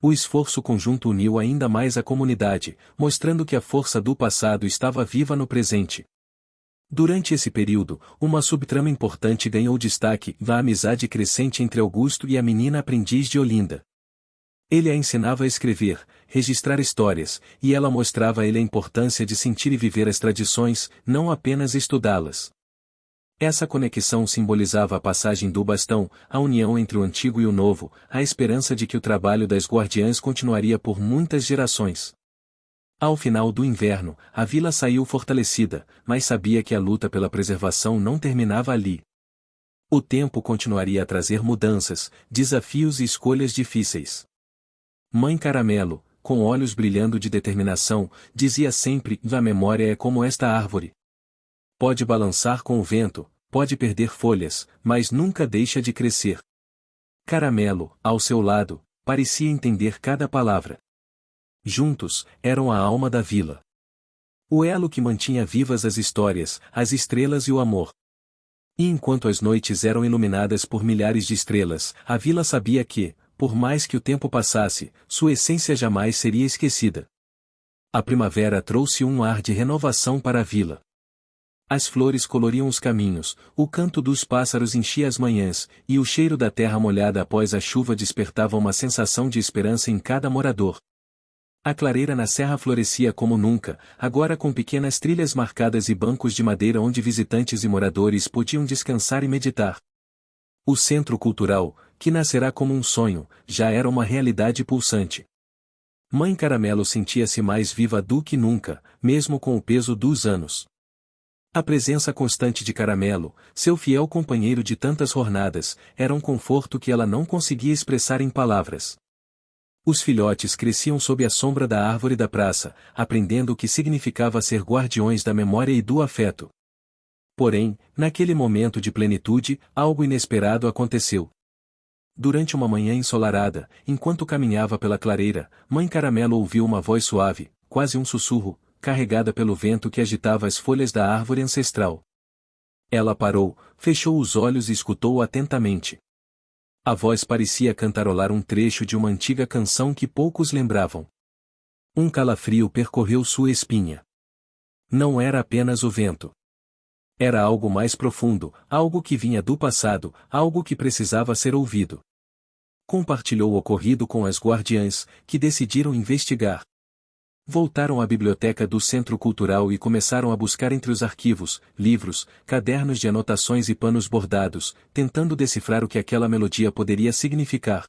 O esforço conjunto uniu ainda mais a comunidade, mostrando que a força do passado estava viva no presente. Durante esse período, uma subtrama importante ganhou destaque: a amizade crescente entre Augusto e a menina aprendiz de Olinda. Ele a ensinava a escrever, registrar histórias, e ela mostrava a ele a importância de sentir e viver as tradições, não apenas estudá-las. Essa conexão simbolizava a passagem do bastão, a união entre o antigo e o novo, a esperança de que o trabalho das guardiãs continuaria por muitas gerações. Ao final do inverno, a vila saiu fortalecida, mas sabia que a luta pela preservação não terminava ali. O tempo continuaria a trazer mudanças, desafios e escolhas difíceis. Mãe Caramelo, com olhos brilhando de determinação, dizia sempre: a memória é como esta árvore. Pode balançar com o vento, pode perder folhas, mas nunca deixa de crescer. Caramelo, ao seu lado, parecia entender cada palavra. Juntos, eram a alma da vila. O elo que mantinha vivas as histórias, as estrelas e o amor. E enquanto as noites eram iluminadas por milhares de estrelas, a vila sabia que, por mais que o tempo passasse, sua essência jamais seria esquecida. A primavera trouxe um ar de renovação para a vila. As flores coloriam os caminhos, o canto dos pássaros enchia as manhãs, e o cheiro da terra molhada após a chuva despertava uma sensação de esperança em cada morador. A clareira na serra florescia como nunca, agora com pequenas trilhas marcadas e bancos de madeira onde visitantes e moradores podiam descansar e meditar. O centro cultural, que nascerá como um sonho, já era uma realidade pulsante. Mãe Caramelo sentia-se mais viva do que nunca, mesmo com o peso dos anos. A presença constante de Caramelo, seu fiel companheiro de tantas jornadas, era um conforto que ela não conseguia expressar em palavras. Os filhotes cresciam sob a sombra da árvore da praça, aprendendo o que significava ser guardiões da memória e do afeto. Porém, naquele momento de plenitude, algo inesperado aconteceu. Durante uma manhã ensolarada, enquanto caminhava pela clareira, Mãe Caramelo ouviu uma voz suave, quase um sussurro, carregada pelo vento que agitava as folhas da árvore ancestral. Ela parou, fechou os olhos e escutou atentamente. A voz parecia cantarolar um trecho de uma antiga canção que poucos lembravam. Um calafrio percorreu sua espinha. Não era apenas o vento. Era algo mais profundo, algo que vinha do passado, algo que precisava ser ouvido. Compartilhou o ocorrido com as guardiãs, que decidiram investigar. Voltaram à biblioteca do Centro Cultural e começaram a buscar entre os arquivos, livros, cadernos de anotações e panos bordados, tentando decifrar o que aquela melodia poderia significar.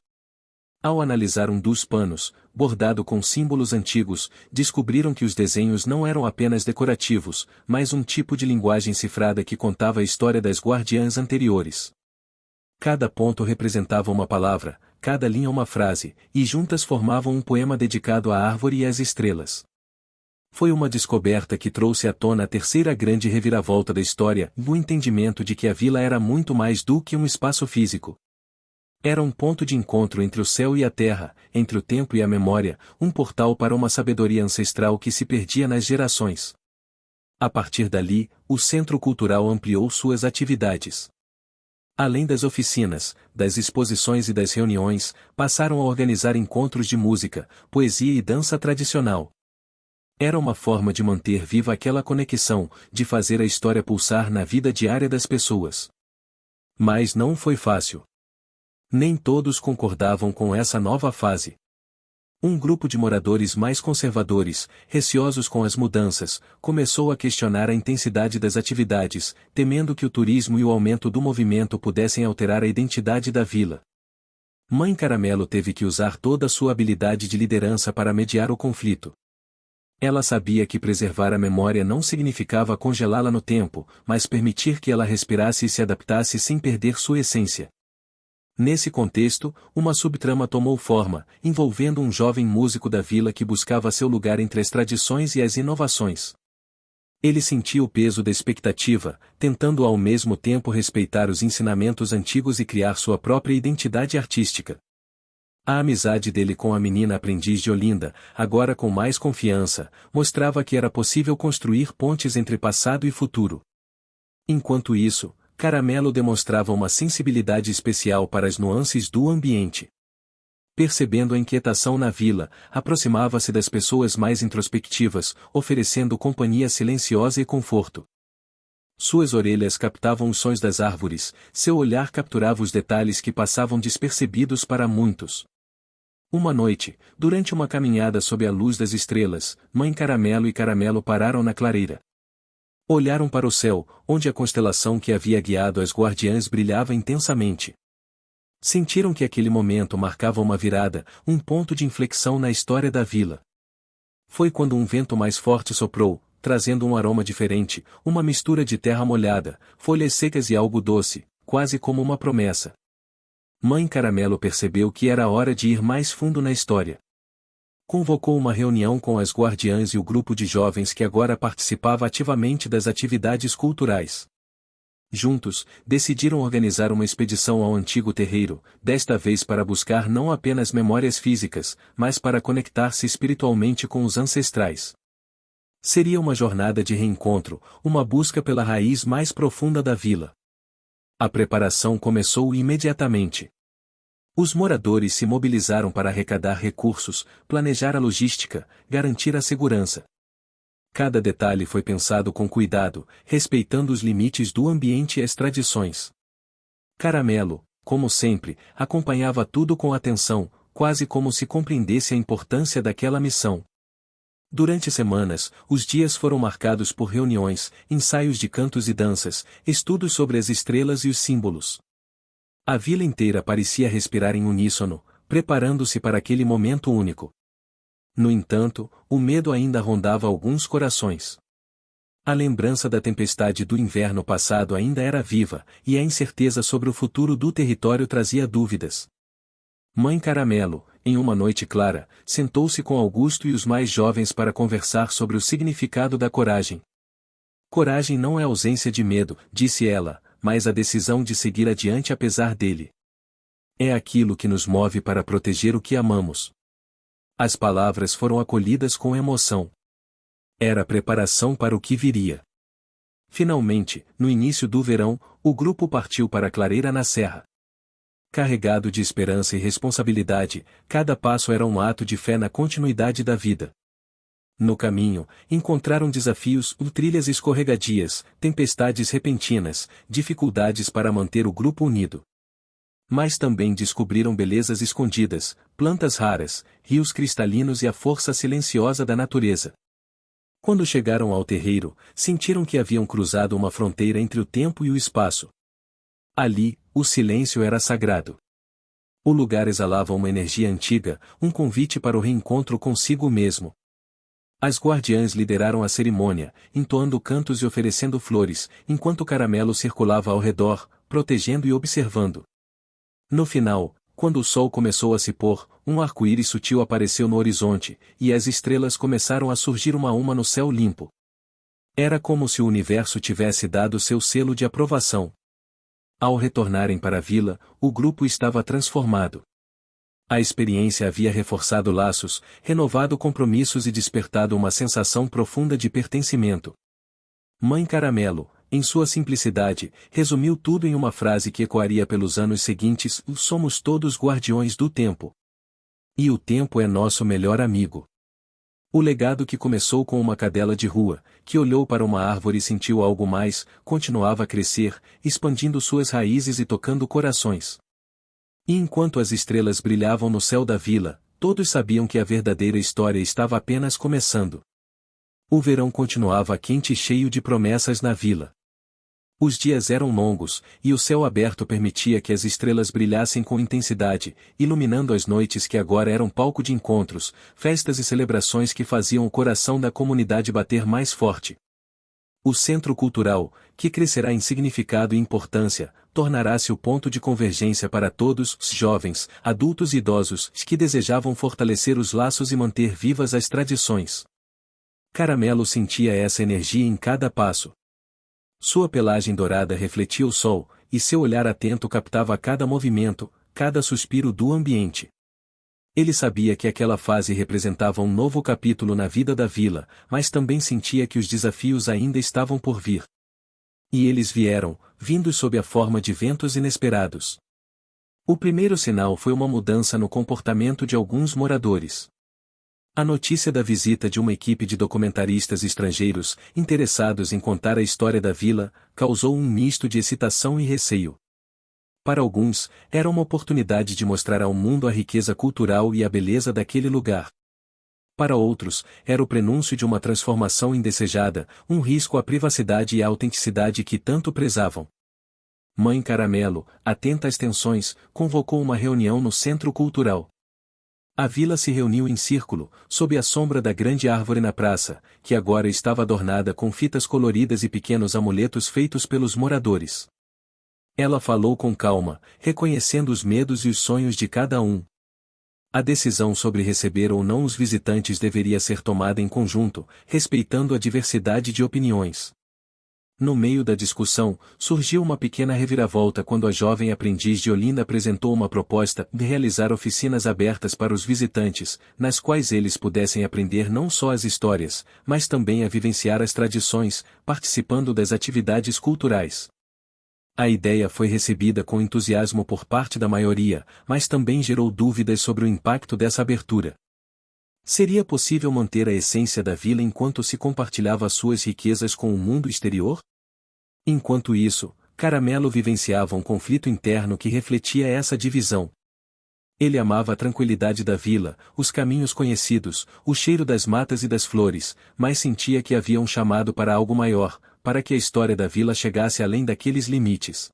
Ao analisar um dos panos, bordado com símbolos antigos, descobriram que os desenhos não eram apenas decorativos, mas um tipo de linguagem cifrada que contava a história das guardiãs anteriores. Cada ponto representava uma palavra, cada linha uma frase, e juntas formavam um poema dedicado à árvore e às estrelas. Foi uma descoberta que trouxe à tona a terceira grande reviravolta da história, o entendimento de que a vila era muito mais do que um espaço físico. Era um ponto de encontro entre o céu e a terra, entre o tempo e a memória, um portal para uma sabedoria ancestral que se perdia nas gerações. A partir dali, o Centro Cultural ampliou suas atividades. Além das oficinas, das exposições e das reuniões, passaram a organizar encontros de música, poesia e dança tradicional. Era uma forma de manter viva aquela conexão, de fazer a história pulsar na vida diária das pessoas. Mas não foi fácil. Nem todos concordavam com essa nova fase. Um grupo de moradores mais conservadores, receosos com as mudanças, começou a questionar a intensidade das atividades, temendo que o turismo e o aumento do movimento pudessem alterar a identidade da vila. Mãe Caramelo teve que usar toda a sua habilidade de liderança para mediar o conflito. Ela sabia que preservar a memória não significava congelá-la no tempo, mas permitir que ela respirasse e se adaptasse sem perder sua essência. Nesse contexto, uma subtrama tomou forma, envolvendo um jovem músico da vila que buscava seu lugar entre as tradições e as inovações. Ele sentia o peso da expectativa, tentando ao mesmo tempo respeitar os ensinamentos antigos e criar sua própria identidade artística. A amizade dele com a menina aprendiz de Olinda, agora com mais confiança, mostrava que era possível construir pontes entre passado e futuro. Enquanto isso, Caramelo demonstrava uma sensibilidade especial para as nuances do ambiente. Percebendo a inquietação na vila, aproximava-se das pessoas mais introspectivas, oferecendo companhia silenciosa e conforto. Suas orelhas captavam os sons das árvores, seu olhar capturava os detalhes que passavam despercebidos para muitos. Uma noite, durante uma caminhada sob a luz das estrelas, Mãe Caramelo e Caramelo pararam na clareira. Olharam para o céu, onde a constelação que havia guiado as guardiãs brilhava intensamente. Sentiram que aquele momento marcava uma virada, um ponto de inflexão na história da vila. Foi quando um vento mais forte soprou, trazendo um aroma diferente, uma mistura de terra molhada, folhas secas e algo doce, quase como uma promessa. Mãe Caramelo percebeu que era hora de ir mais fundo na história. Convocou uma reunião com as guardiãs e o grupo de jovens que agora participava ativamente das atividades culturais. Juntos, decidiram organizar uma expedição ao antigo terreiro, desta vez para buscar não apenas memórias físicas, mas para conectar-se espiritualmente com os ancestrais. Seria uma jornada de reencontro, uma busca pela raiz mais profunda da vila. A preparação começou imediatamente. Os moradores se mobilizaram para arrecadar recursos, planejar a logística, garantir a segurança. Cada detalhe foi pensado com cuidado, respeitando os limites do ambiente e as tradições. Caramelo, como sempre, acompanhava tudo com atenção, quase como se compreendesse a importância daquela missão. Durante semanas, os dias foram marcados por reuniões, ensaios de cantos e danças, estudos sobre as estrelas e os símbolos. A vila inteira parecia respirar em uníssono, preparando-se para aquele momento único. No entanto, o medo ainda rondava alguns corações. A lembrança da tempestade do inverno passado ainda era viva, e a incerteza sobre o futuro do território trazia dúvidas. Mãe Caramelo, em uma noite clara, sentou-se com Augusto e os mais jovens para conversar sobre o significado da coragem. Coragem não é ausência de medo, disse ela, mas a decisão de seguir adiante apesar dele. É aquilo que nos move para proteger o que amamos. As palavras foram acolhidas com emoção. Era preparação para o que viria. Finalmente, no início do verão, o grupo partiu para a clareira na serra. Carregado de esperança e responsabilidade, cada passo era um ato de fé na continuidade da vida. No caminho, encontraram desafios, trilhas escorregadias, tempestades repentinas, dificuldades para manter o grupo unido. Mas também descobriram belezas escondidas, plantas raras, rios cristalinos e a força silenciosa da natureza. Quando chegaram ao terreiro, sentiram que haviam cruzado uma fronteira entre o tempo e o espaço. Ali, o silêncio era sagrado. O lugar exalava uma energia antiga, um convite para o reencontro consigo mesmo. As guardiãs lideraram a cerimônia, entoando cantos e oferecendo flores, enquanto Caramelo circulava ao redor, protegendo e observando. No final, quando o sol começou a se pôr, um arco-íris sutil apareceu no horizonte, e as estrelas começaram a surgir uma a uma no céu limpo. Era como se o universo tivesse dado seu selo de aprovação. Ao retornarem para a vila, o grupo estava transformado. A experiência havia reforçado laços, renovado compromissos e despertado uma sensação profunda de pertencimento. Mãe Caramelo, em sua simplicidade, resumiu tudo em uma frase que ecoaria pelos anos seguintes: somos todos guardiões do tempo. E o tempo é nosso melhor amigo. O legado que começou com uma cadela de rua, que olhou para uma árvore e sentiu algo mais, continuava a crescer, expandindo suas raízes e tocando corações. E enquanto as estrelas brilhavam no céu da vila, todos sabiam que a verdadeira história estava apenas começando. O verão continuava quente e cheio de promessas na vila. Os dias eram longos, e o céu aberto permitia que as estrelas brilhassem com intensidade, iluminando as noites que agora eram palco de encontros, festas e celebrações que faziam o coração da comunidade bater mais forte. O centro cultural, que crescerá em significado e importância, tornará-se o ponto de convergência para todos os jovens, adultos e idosos que desejavam fortalecer os laços e manter vivas as tradições. Caramelo sentia essa energia em cada passo. Sua pelagem dourada refletia o sol, e seu olhar atento captava cada movimento, cada suspiro do ambiente. Ele sabia que aquela fase representava um novo capítulo na vida da vila, mas também sentia que os desafios ainda estavam por vir. E eles vieram, vindos sob a forma de ventos inesperados. O primeiro sinal foi uma mudança no comportamento de alguns moradores. A notícia da visita de uma equipe de documentaristas estrangeiros, interessados em contar a história da vila, causou um misto de excitação e receio. Para alguns, era uma oportunidade de mostrar ao mundo a riqueza cultural e a beleza daquele lugar. Para outros, era o prenúncio de uma transformação indesejada, um risco à privacidade e à autenticidade que tanto prezavam. Mãe Caramelo, atenta às tensões, convocou uma reunião no centro cultural. A vila se reuniu em círculo, sob a sombra da grande árvore na praça, que agora estava adornada com fitas coloridas e pequenos amuletos feitos pelos moradores. Ela falou com calma, reconhecendo os medos e os sonhos de cada um. A decisão sobre receber ou não os visitantes deveria ser tomada em conjunto, respeitando a diversidade de opiniões. No meio da discussão, surgiu uma pequena reviravolta quando a jovem aprendiz de Olinda apresentou uma proposta de realizar oficinas abertas para os visitantes, nas quais eles pudessem aprender não só as histórias, mas também a vivenciar as tradições, participando das atividades culturais. A ideia foi recebida com entusiasmo por parte da maioria, mas também gerou dúvidas sobre o impacto dessa abertura. Seria possível manter a essência da vila enquanto se compartilhava suas riquezas com o mundo exterior? Enquanto isso, Caramelo vivenciava um conflito interno que refletia essa divisão. Ele amava a tranquilidade da vila, os caminhos conhecidos, o cheiro das matas e das flores, mas sentia que havia um chamado para algo maior, para que a história da vila chegasse além daqueles limites.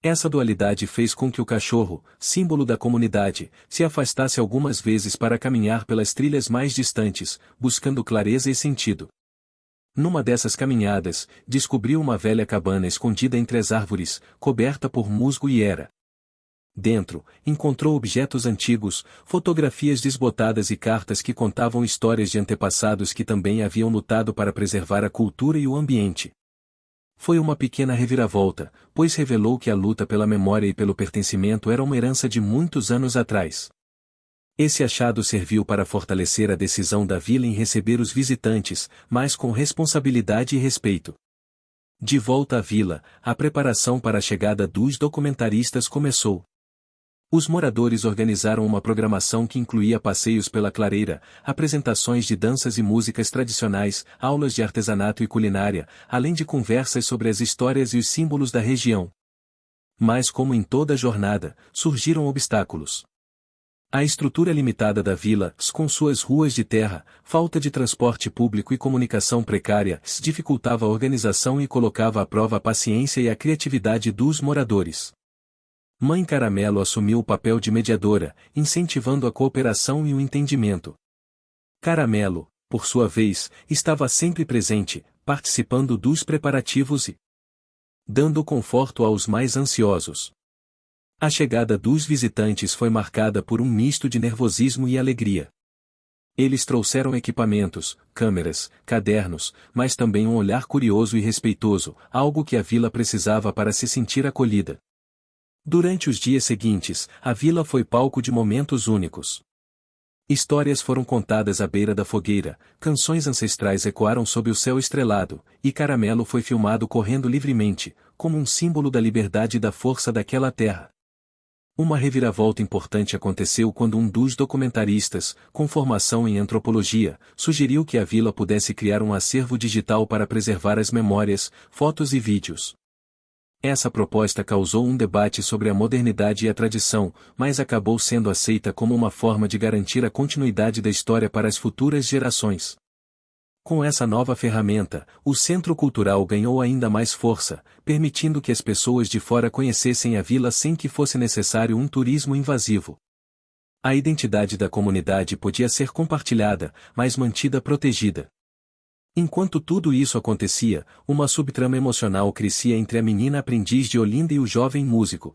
Essa dualidade fez com que o cachorro, símbolo da comunidade, se afastasse algumas vezes para caminhar pelas trilhas mais distantes, buscando clareza e sentido. Numa dessas caminhadas, descobriu uma velha cabana escondida entre as árvores, coberta por musgo e era. Dentro, encontrou objetos antigos, fotografias desbotadas e cartas que contavam histórias de antepassados que também haviam lutado para preservar a cultura e o ambiente. Foi uma pequena reviravolta, pois revelou que a luta pela memória e pelo pertencimento era uma herança de muitos anos atrás. Esse achado serviu para fortalecer a decisão da vila em receber os visitantes, mas com responsabilidade e respeito. De volta à vila, a preparação para a chegada dos documentaristas começou. Os moradores organizaram uma programação que incluía passeios pela clareira, apresentações de danças e músicas tradicionais, aulas de artesanato e culinária, além de conversas sobre as histórias e os símbolos da região. Mas como em toda jornada, surgiram obstáculos. A estrutura limitada da vila, com suas ruas de terra, falta de transporte público e comunicação precária, dificultava a organização e colocava à prova a paciência e a criatividade dos moradores. Mãe Caramelo assumiu o papel de mediadora, incentivando a cooperação e o entendimento. Caramelo, por sua vez, estava sempre presente, participando dos preparativos e dando conforto aos mais ansiosos. A chegada dos visitantes foi marcada por um misto de nervosismo e alegria. Eles trouxeram equipamentos, câmeras, cadernos, mas também um olhar curioso e respeitoso, algo que a vila precisava para se sentir acolhida. Durante os dias seguintes, a vila foi palco de momentos únicos. Histórias foram contadas à beira da fogueira, canções ancestrais ecoaram sob o céu estrelado, e Caramelo foi filmado correndo livremente, como um símbolo da liberdade e da força daquela terra. Uma reviravolta importante aconteceu quando um dos documentaristas, com formação em antropologia, sugeriu que a vila pudesse criar um acervo digital para preservar as memórias, fotos e vídeos. Essa proposta causou um debate sobre a modernidade e a tradição, mas acabou sendo aceita como uma forma de garantir a continuidade da história para as futuras gerações. Com essa nova ferramenta, o Centro Cultural ganhou ainda mais força, permitindo que as pessoas de fora conhecessem a vila sem que fosse necessário um turismo invasivo. A identidade da comunidade podia ser compartilhada, mas mantida protegida. Enquanto tudo isso acontecia, uma subtrama emocional crescia entre a menina aprendiz de Olinda e o jovem músico.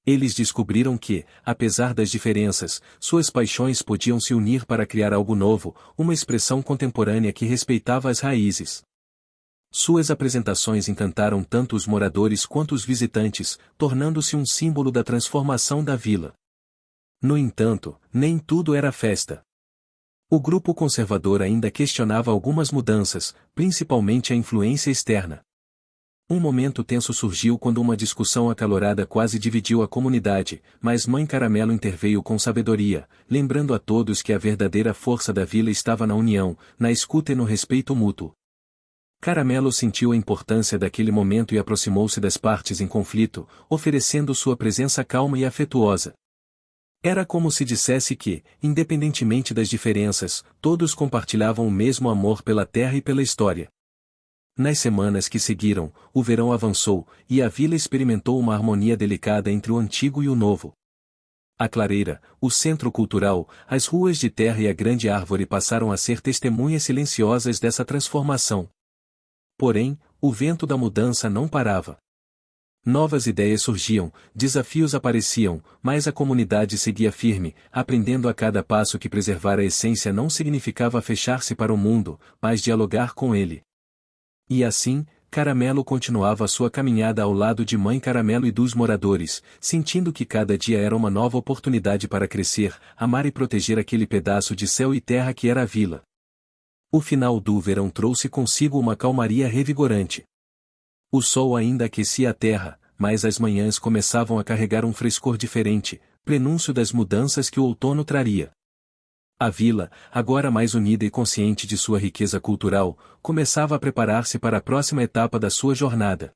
Eles descobriram que, apesar das diferenças, suas paixões podiam se unir para criar algo novo, uma expressão contemporânea que respeitava as raízes. Suas apresentações encantaram tanto os moradores quanto os visitantes, tornando-se um símbolo da transformação da vila. No entanto, nem tudo era festa. O grupo conservador ainda questionava algumas mudanças, principalmente a influência externa. Um momento tenso surgiu quando uma discussão acalorada quase dividiu a comunidade, mas Mãe Caramelo interveio com sabedoria, lembrando a todos que a verdadeira força da vila estava na união, na escuta e no respeito mútuo. Caramelo sentiu a importância daquele momento e aproximou-se das partes em conflito, oferecendo sua presença calma e afetuosa. Era como se dissesse que, independentemente das diferenças, todos compartilhavam o mesmo amor pela terra e pela história. Nas semanas que seguiram, o verão avançou, e a vila experimentou uma harmonia delicada entre o antigo e o novo. A clareira, o centro cultural, as ruas de terra e a grande árvore passaram a ser testemunhas silenciosas dessa transformação. Porém, o vento da mudança não parava. Novas ideias surgiam, desafios apareciam, mas a comunidade seguia firme, aprendendo a cada passo que preservar a essência não significava fechar-se para o mundo, mas dialogar com ele. E assim, Caramelo continuava sua caminhada ao lado de Mãe Caramelo e dos moradores, sentindo que cada dia era uma nova oportunidade para crescer, amar e proteger aquele pedaço de céu e terra que era a vila. O final do verão trouxe consigo uma calmaria revigorante. O sol ainda aquecia a terra, mas as manhãs começavam a carregar um frescor diferente, prenúncio das mudanças que o outono traria. A vila, agora mais unida e consciente de sua riqueza cultural, começava a preparar-se para a próxima etapa da sua jornada.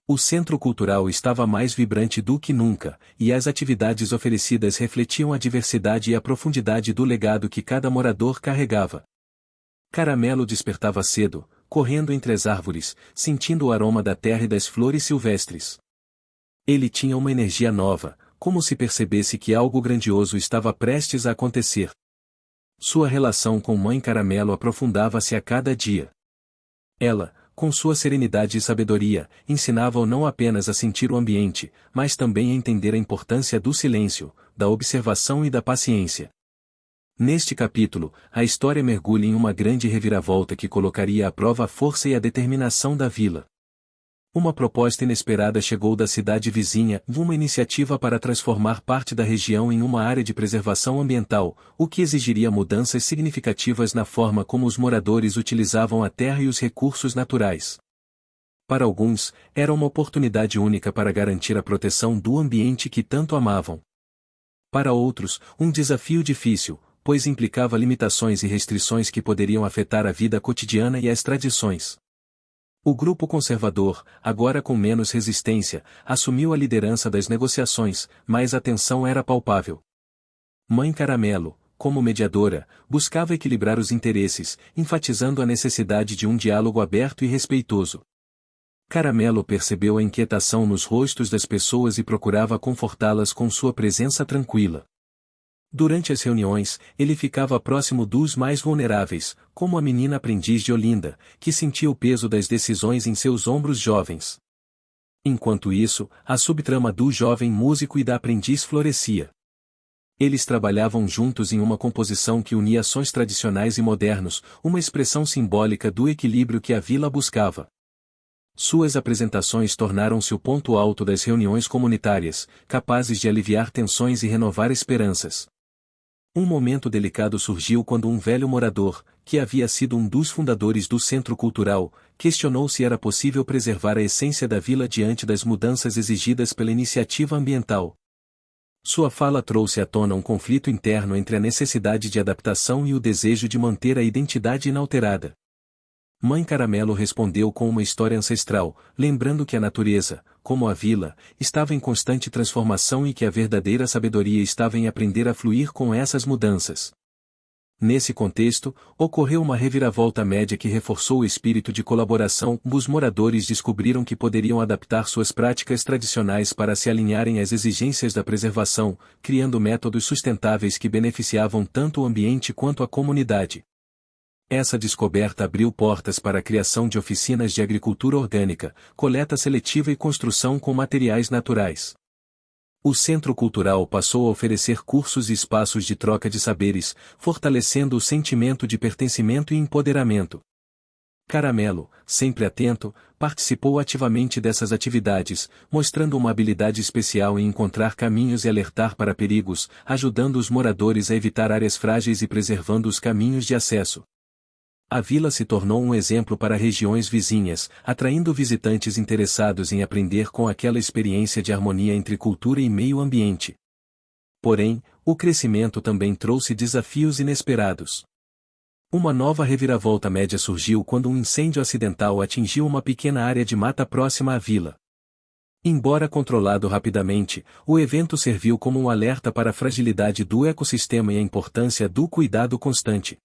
O centro cultural estava mais vibrante do que nunca, e as atividades oferecidas refletiam a diversidade e a profundidade do legado que cada morador carregava. Caramelo despertava cedo, correndo entre as árvores, sentindo o aroma da terra e das flores silvestres. Ele tinha uma energia nova, como se percebesse que algo grandioso estava prestes a acontecer. Sua relação com Mãe Caramelo aprofundava-se a cada dia. Ela, com sua serenidade e sabedoria, ensinava-o não apenas a sentir o ambiente, mas também a entender a importância do silêncio, da observação e da paciência. Neste capítulo, a história mergulha em uma grande reviravolta que colocaria à prova a força e a determinação da vila. Uma proposta inesperada chegou da cidade vizinha, uma iniciativa para transformar parte da região em uma área de preservação ambiental, o que exigiria mudanças significativas na forma como os moradores utilizavam a terra e os recursos naturais. Para alguns, era uma oportunidade única para garantir a proteção do ambiente que tanto amavam. Para outros, um desafio difícil, pois implicava limitações e restrições que poderiam afetar a vida cotidiana e as tradições. O grupo conservador, agora com menos resistência, assumiu a liderança das negociações, mas a tensão era palpável. Mãe Caramelo, como mediadora, buscava equilibrar os interesses, enfatizando a necessidade de um diálogo aberto e respeitoso. Caramelo percebeu a inquietação nos rostos das pessoas e procurava confortá-las com sua presença tranquila. Durante as reuniões, ele ficava próximo dos mais vulneráveis, como a menina aprendiz de Olinda, que sentia o peso das decisões em seus ombros jovens. Enquanto isso, a subtrama do jovem músico e da aprendiz florescia. Eles trabalhavam juntos em uma composição que unia sons tradicionais e modernos, uma expressão simbólica do equilíbrio que a vila buscava. Suas apresentações tornaram-se o ponto alto das reuniões comunitárias, capazes de aliviar tensões e renovar esperanças. Um momento delicado surgiu quando um velho morador, que havia sido um dos fundadores do Centro Cultural, questionou se era possível preservar a essência da vila diante das mudanças exigidas pela iniciativa ambiental. Sua fala trouxe à tona um conflito interno entre a necessidade de adaptação e o desejo de manter a identidade inalterada. Mãe Caramelo respondeu com uma história ancestral, lembrando que a natureza, como a vila, estava em constante transformação e que a verdadeira sabedoria estava em aprender a fluir com essas mudanças. Nesse contexto, ocorreu uma reviravolta média que reforçou o espírito de colaboração. Os moradores descobriram que poderiam adaptar suas práticas tradicionais para se alinharem às exigências da preservação, criando métodos sustentáveis que beneficiavam tanto o ambiente quanto a comunidade. Essa descoberta abriu portas para a criação de oficinas de agricultura orgânica, coleta seletiva e construção com materiais naturais. O Centro Cultural passou a oferecer cursos e espaços de troca de saberes, fortalecendo o sentimento de pertencimento e empoderamento. Caramelo, sempre atento, participou ativamente dessas atividades, mostrando uma habilidade especial em encontrar caminhos e alertar para perigos, ajudando os moradores a evitar áreas frágeis e preservando os caminhos de acesso. A vila se tornou um exemplo para regiões vizinhas, atraindo visitantes interessados em aprender com aquela experiência de harmonia entre cultura e meio ambiente. Porém, o crescimento também trouxe desafios inesperados. Uma nova reviravolta média surgiu quando um incêndio acidental atingiu uma pequena área de mata próxima à vila. Embora controlado rapidamente, o evento serviu como um alerta para a fragilidade do ecossistema e a importância do cuidado constante.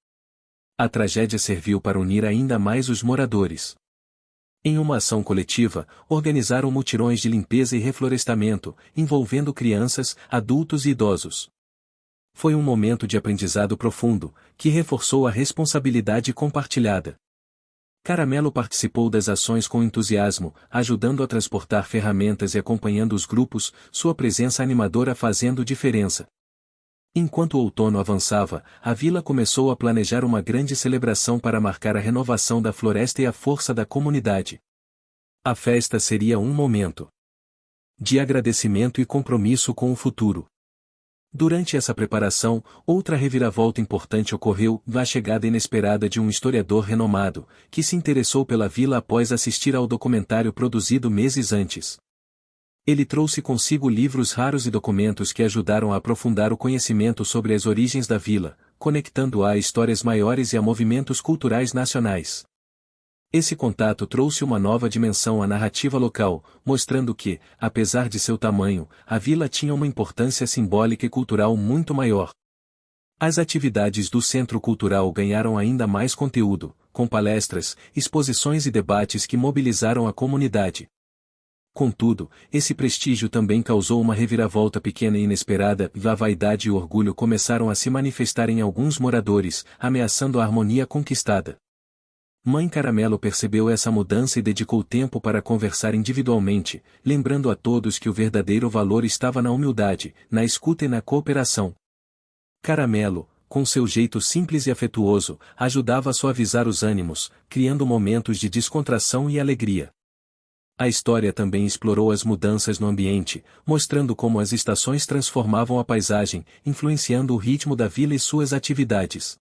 A tragédia serviu para unir ainda mais os moradores. Em uma ação coletiva, organizaram mutirões de limpeza e reflorestamento, envolvendo crianças, adultos e idosos. Foi um momento de aprendizado profundo, que reforçou a responsabilidade compartilhada. Caramelo participou das ações com entusiasmo, ajudando a transportar ferramentas e acompanhando os grupos, sua presença animadora fazendo diferença. Enquanto o outono avançava, a vila começou a planejar uma grande celebração para marcar a renovação da floresta e a força da comunidade. A festa seria um momento de agradecimento e compromisso com o futuro. Durante essa preparação, outra reviravolta importante ocorreu, a chegada inesperada de um historiador renomado, que se interessou pela vila após assistir ao documentário produzido meses antes. Ele trouxe consigo livros raros e documentos que ajudaram a aprofundar o conhecimento sobre as origens da vila, conectando-a a histórias maiores e a movimentos culturais nacionais. Esse contato trouxe uma nova dimensão à narrativa local, mostrando que, apesar de seu tamanho, a vila tinha uma importância simbólica e cultural muito maior. As atividades do Centro Cultural ganharam ainda mais conteúdo, com palestras, exposições e debates que mobilizaram a comunidade. Contudo, esse prestígio também causou uma reviravolta pequena e inesperada, e a vaidade e o orgulho começaram a se manifestar em alguns moradores, ameaçando a harmonia conquistada. Mãe Caramelo percebeu essa mudança e dedicou tempo para conversar individualmente, lembrando a todos que o verdadeiro valor estava na humildade, na escuta e na cooperação. Caramelo, com seu jeito simples e afetuoso, ajudava a suavizar os ânimos, criando momentos de descontração e alegria. A história também explorou as mudanças no ambiente, mostrando como as estações transformavam a paisagem, influenciando o ritmo da vila e suas atividades.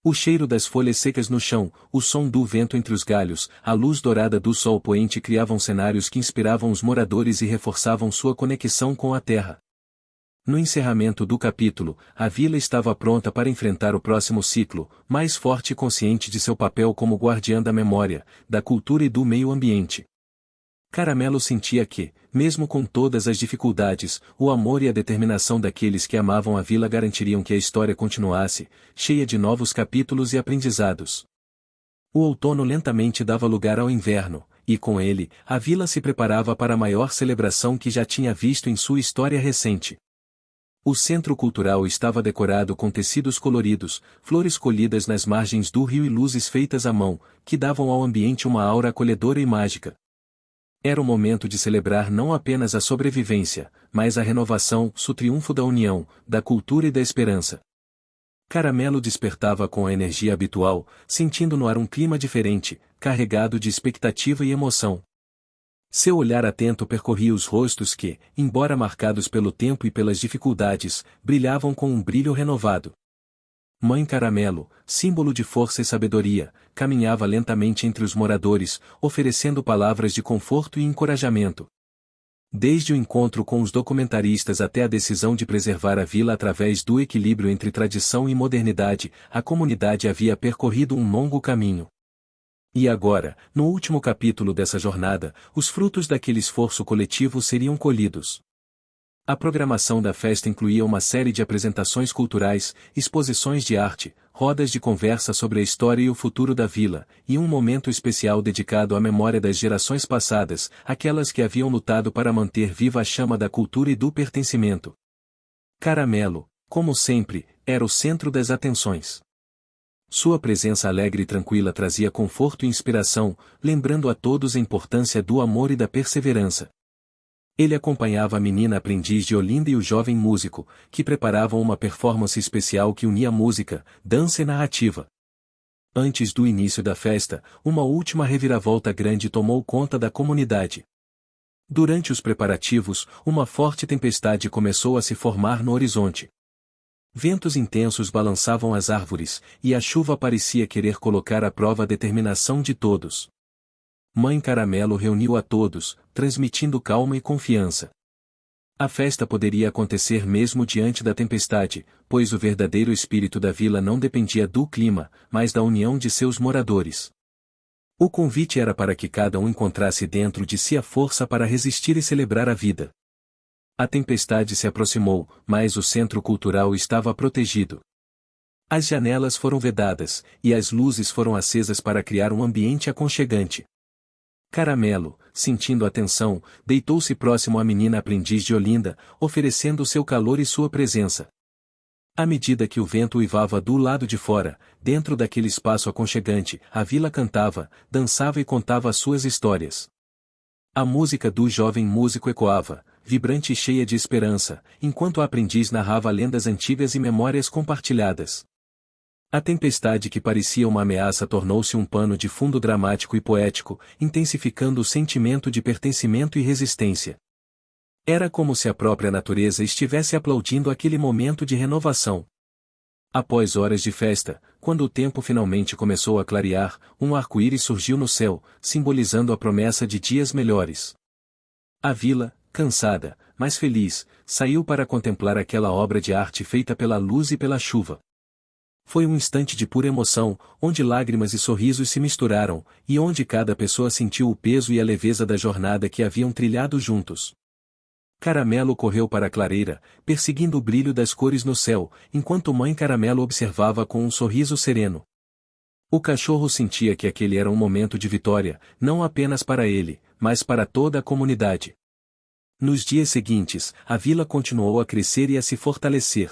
O cheiro das folhas secas no chão, o som do vento entre os galhos, a luz dourada do sol poente criavam cenários que inspiravam os moradores e reforçavam sua conexão com a terra. No encerramento do capítulo, a vila estava pronta para enfrentar o próximo ciclo, mais forte e consciente de seu papel como guardiã da memória, da cultura e do meio ambiente. Caramelo sentia que, mesmo com todas as dificuldades, o amor e a determinação daqueles que amavam a vila garantiriam que a história continuasse, cheia de novos capítulos e aprendizados. O outono lentamente dava lugar ao inverno, e com ele, a vila se preparava para a maior celebração que já tinha visto em sua história recente. O centro cultural estava decorado com tecidos coloridos, flores colhidas nas margens do rio e luzes feitas à mão, que davam ao ambiente uma aura acolhedora e mágica. Era o momento de celebrar não apenas a sobrevivência, mas a renovação, o triunfo da união, da cultura e da esperança. Caramelo despertava com a energia habitual, sentindo no ar um clima diferente, carregado de expectativa e emoção. Seu olhar atento percorria os rostos que, embora marcados pelo tempo e pelas dificuldades, brilhavam com um brilho renovado. Mãe Caramelo, símbolo de força e sabedoria, caminhava lentamente entre os moradores, oferecendo palavras de conforto e encorajamento. Desde o encontro com os documentaristas até a decisão de preservar a vila através do equilíbrio entre tradição e modernidade, a comunidade havia percorrido um longo caminho. E agora, no último capítulo dessa jornada, os frutos daquele esforço coletivo seriam colhidos. A programação da festa incluía uma série de apresentações culturais, exposições de arte, rodas de conversa sobre a história e o futuro da vila, e um momento especial dedicado à memória das gerações passadas, aquelas que haviam lutado para manter viva a chama da cultura e do pertencimento. Caramelo, como sempre, era o centro das atenções. Sua presença alegre e tranquila trazia conforto e inspiração, lembrando a todos a importância do amor e da perseverança. Ele acompanhava a menina aprendiz de Olinda e o jovem músico, que preparavam uma performance especial que unia música, dança e narrativa. Antes do início da festa, uma última reviravolta grande tomou conta da comunidade. Durante os preparativos, uma forte tempestade começou a se formar no horizonte. Ventos intensos balançavam as árvores, e a chuva parecia querer colocar à prova a determinação de todos. Mãe Caramelo reuniu a todos, transmitindo calma e confiança. A festa poderia acontecer mesmo diante da tempestade, pois o verdadeiro espírito da vila não dependia do clima, mas da união de seus moradores. O convite era para que cada um encontrasse dentro de si a força para resistir e celebrar a vida. A tempestade se aproximou, mas o centro cultural estava protegido. As janelas foram vedadas, e as luzes foram acesas para criar um ambiente aconchegante. Caramelo, sentindo a tensão, deitou-se próximo à menina aprendiz de Olinda, oferecendo seu calor e sua presença. À medida que o vento uivava do lado de fora, dentro daquele espaço aconchegante, a vila cantava, dançava e contava suas histórias. A música do jovem músico ecoava, vibrante e cheia de esperança, enquanto a aprendiz narrava lendas antigas e memórias compartilhadas. A tempestade que parecia uma ameaça tornou-se um pano de fundo dramático e poético, intensificando o sentimento de pertencimento e resistência. Era como se a própria natureza estivesse aplaudindo aquele momento de renovação. Após horas de festa, quando o tempo finalmente começou a clarear, um arco-íris surgiu no céu, simbolizando a promessa de dias melhores. A vila, cansada, mas feliz, saiu para contemplar aquela obra de arte feita pela luz e pela chuva. Foi um instante de pura emoção, onde lágrimas e sorrisos se misturaram, e onde cada pessoa sentiu o peso e a leveza da jornada que haviam trilhado juntos. Caramelo correu para a clareira, perseguindo o brilho das cores no céu, enquanto Mãe Caramelo observava com um sorriso sereno. O cachorro sentia que aquele era um momento de vitória, não apenas para ele, mas para toda a comunidade. Nos dias seguintes, a vila continuou a crescer e a se fortalecer.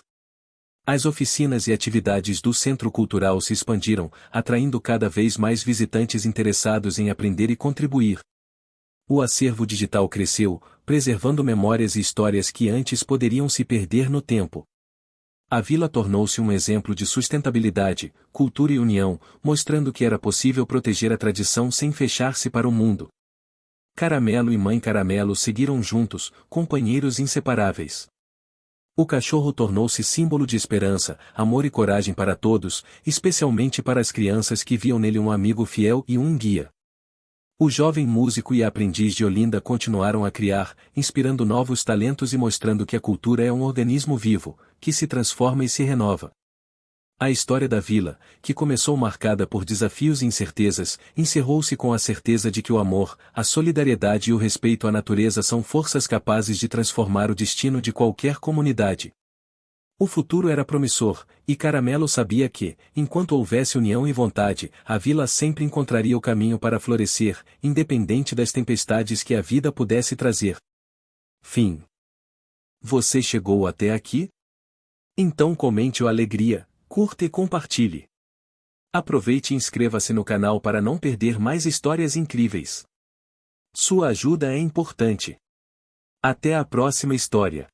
As oficinas e atividades do Centro Cultural se expandiram, atraindo cada vez mais visitantes interessados em aprender e contribuir. O acervo digital cresceu, preservando memórias e histórias que antes poderiam se perder no tempo. A vila tornou-se um exemplo de sustentabilidade, cultura e união, mostrando que era possível proteger a tradição sem fechar-se para o mundo. Caramelo e Mãe Caramelo seguiram juntos, companheiros inseparáveis. O cachorro tornou-se símbolo de esperança, amor e coragem para todos, especialmente para as crianças que viam nele um amigo fiel e um guia. O jovem músico e aprendiz de Olinda continuaram a criar, inspirando novos talentos e mostrando que a cultura é um organismo vivo, que se transforma e se renova. A história da vila, que começou marcada por desafios e incertezas, encerrou-se com a certeza de que o amor, a solidariedade e o respeito à natureza são forças capazes de transformar o destino de qualquer comunidade. O futuro era promissor, e Caramelo sabia que, enquanto houvesse união e vontade, a vila sempre encontraria o caminho para florescer, independente das tempestades que a vida pudesse trazer. Fim. Você chegou até aqui? Então comente o alegria, curta e compartilhe. Aproveite e inscreva-se no canal para não perder mais histórias incríveis. Sua ajuda é importante. Até a próxima história.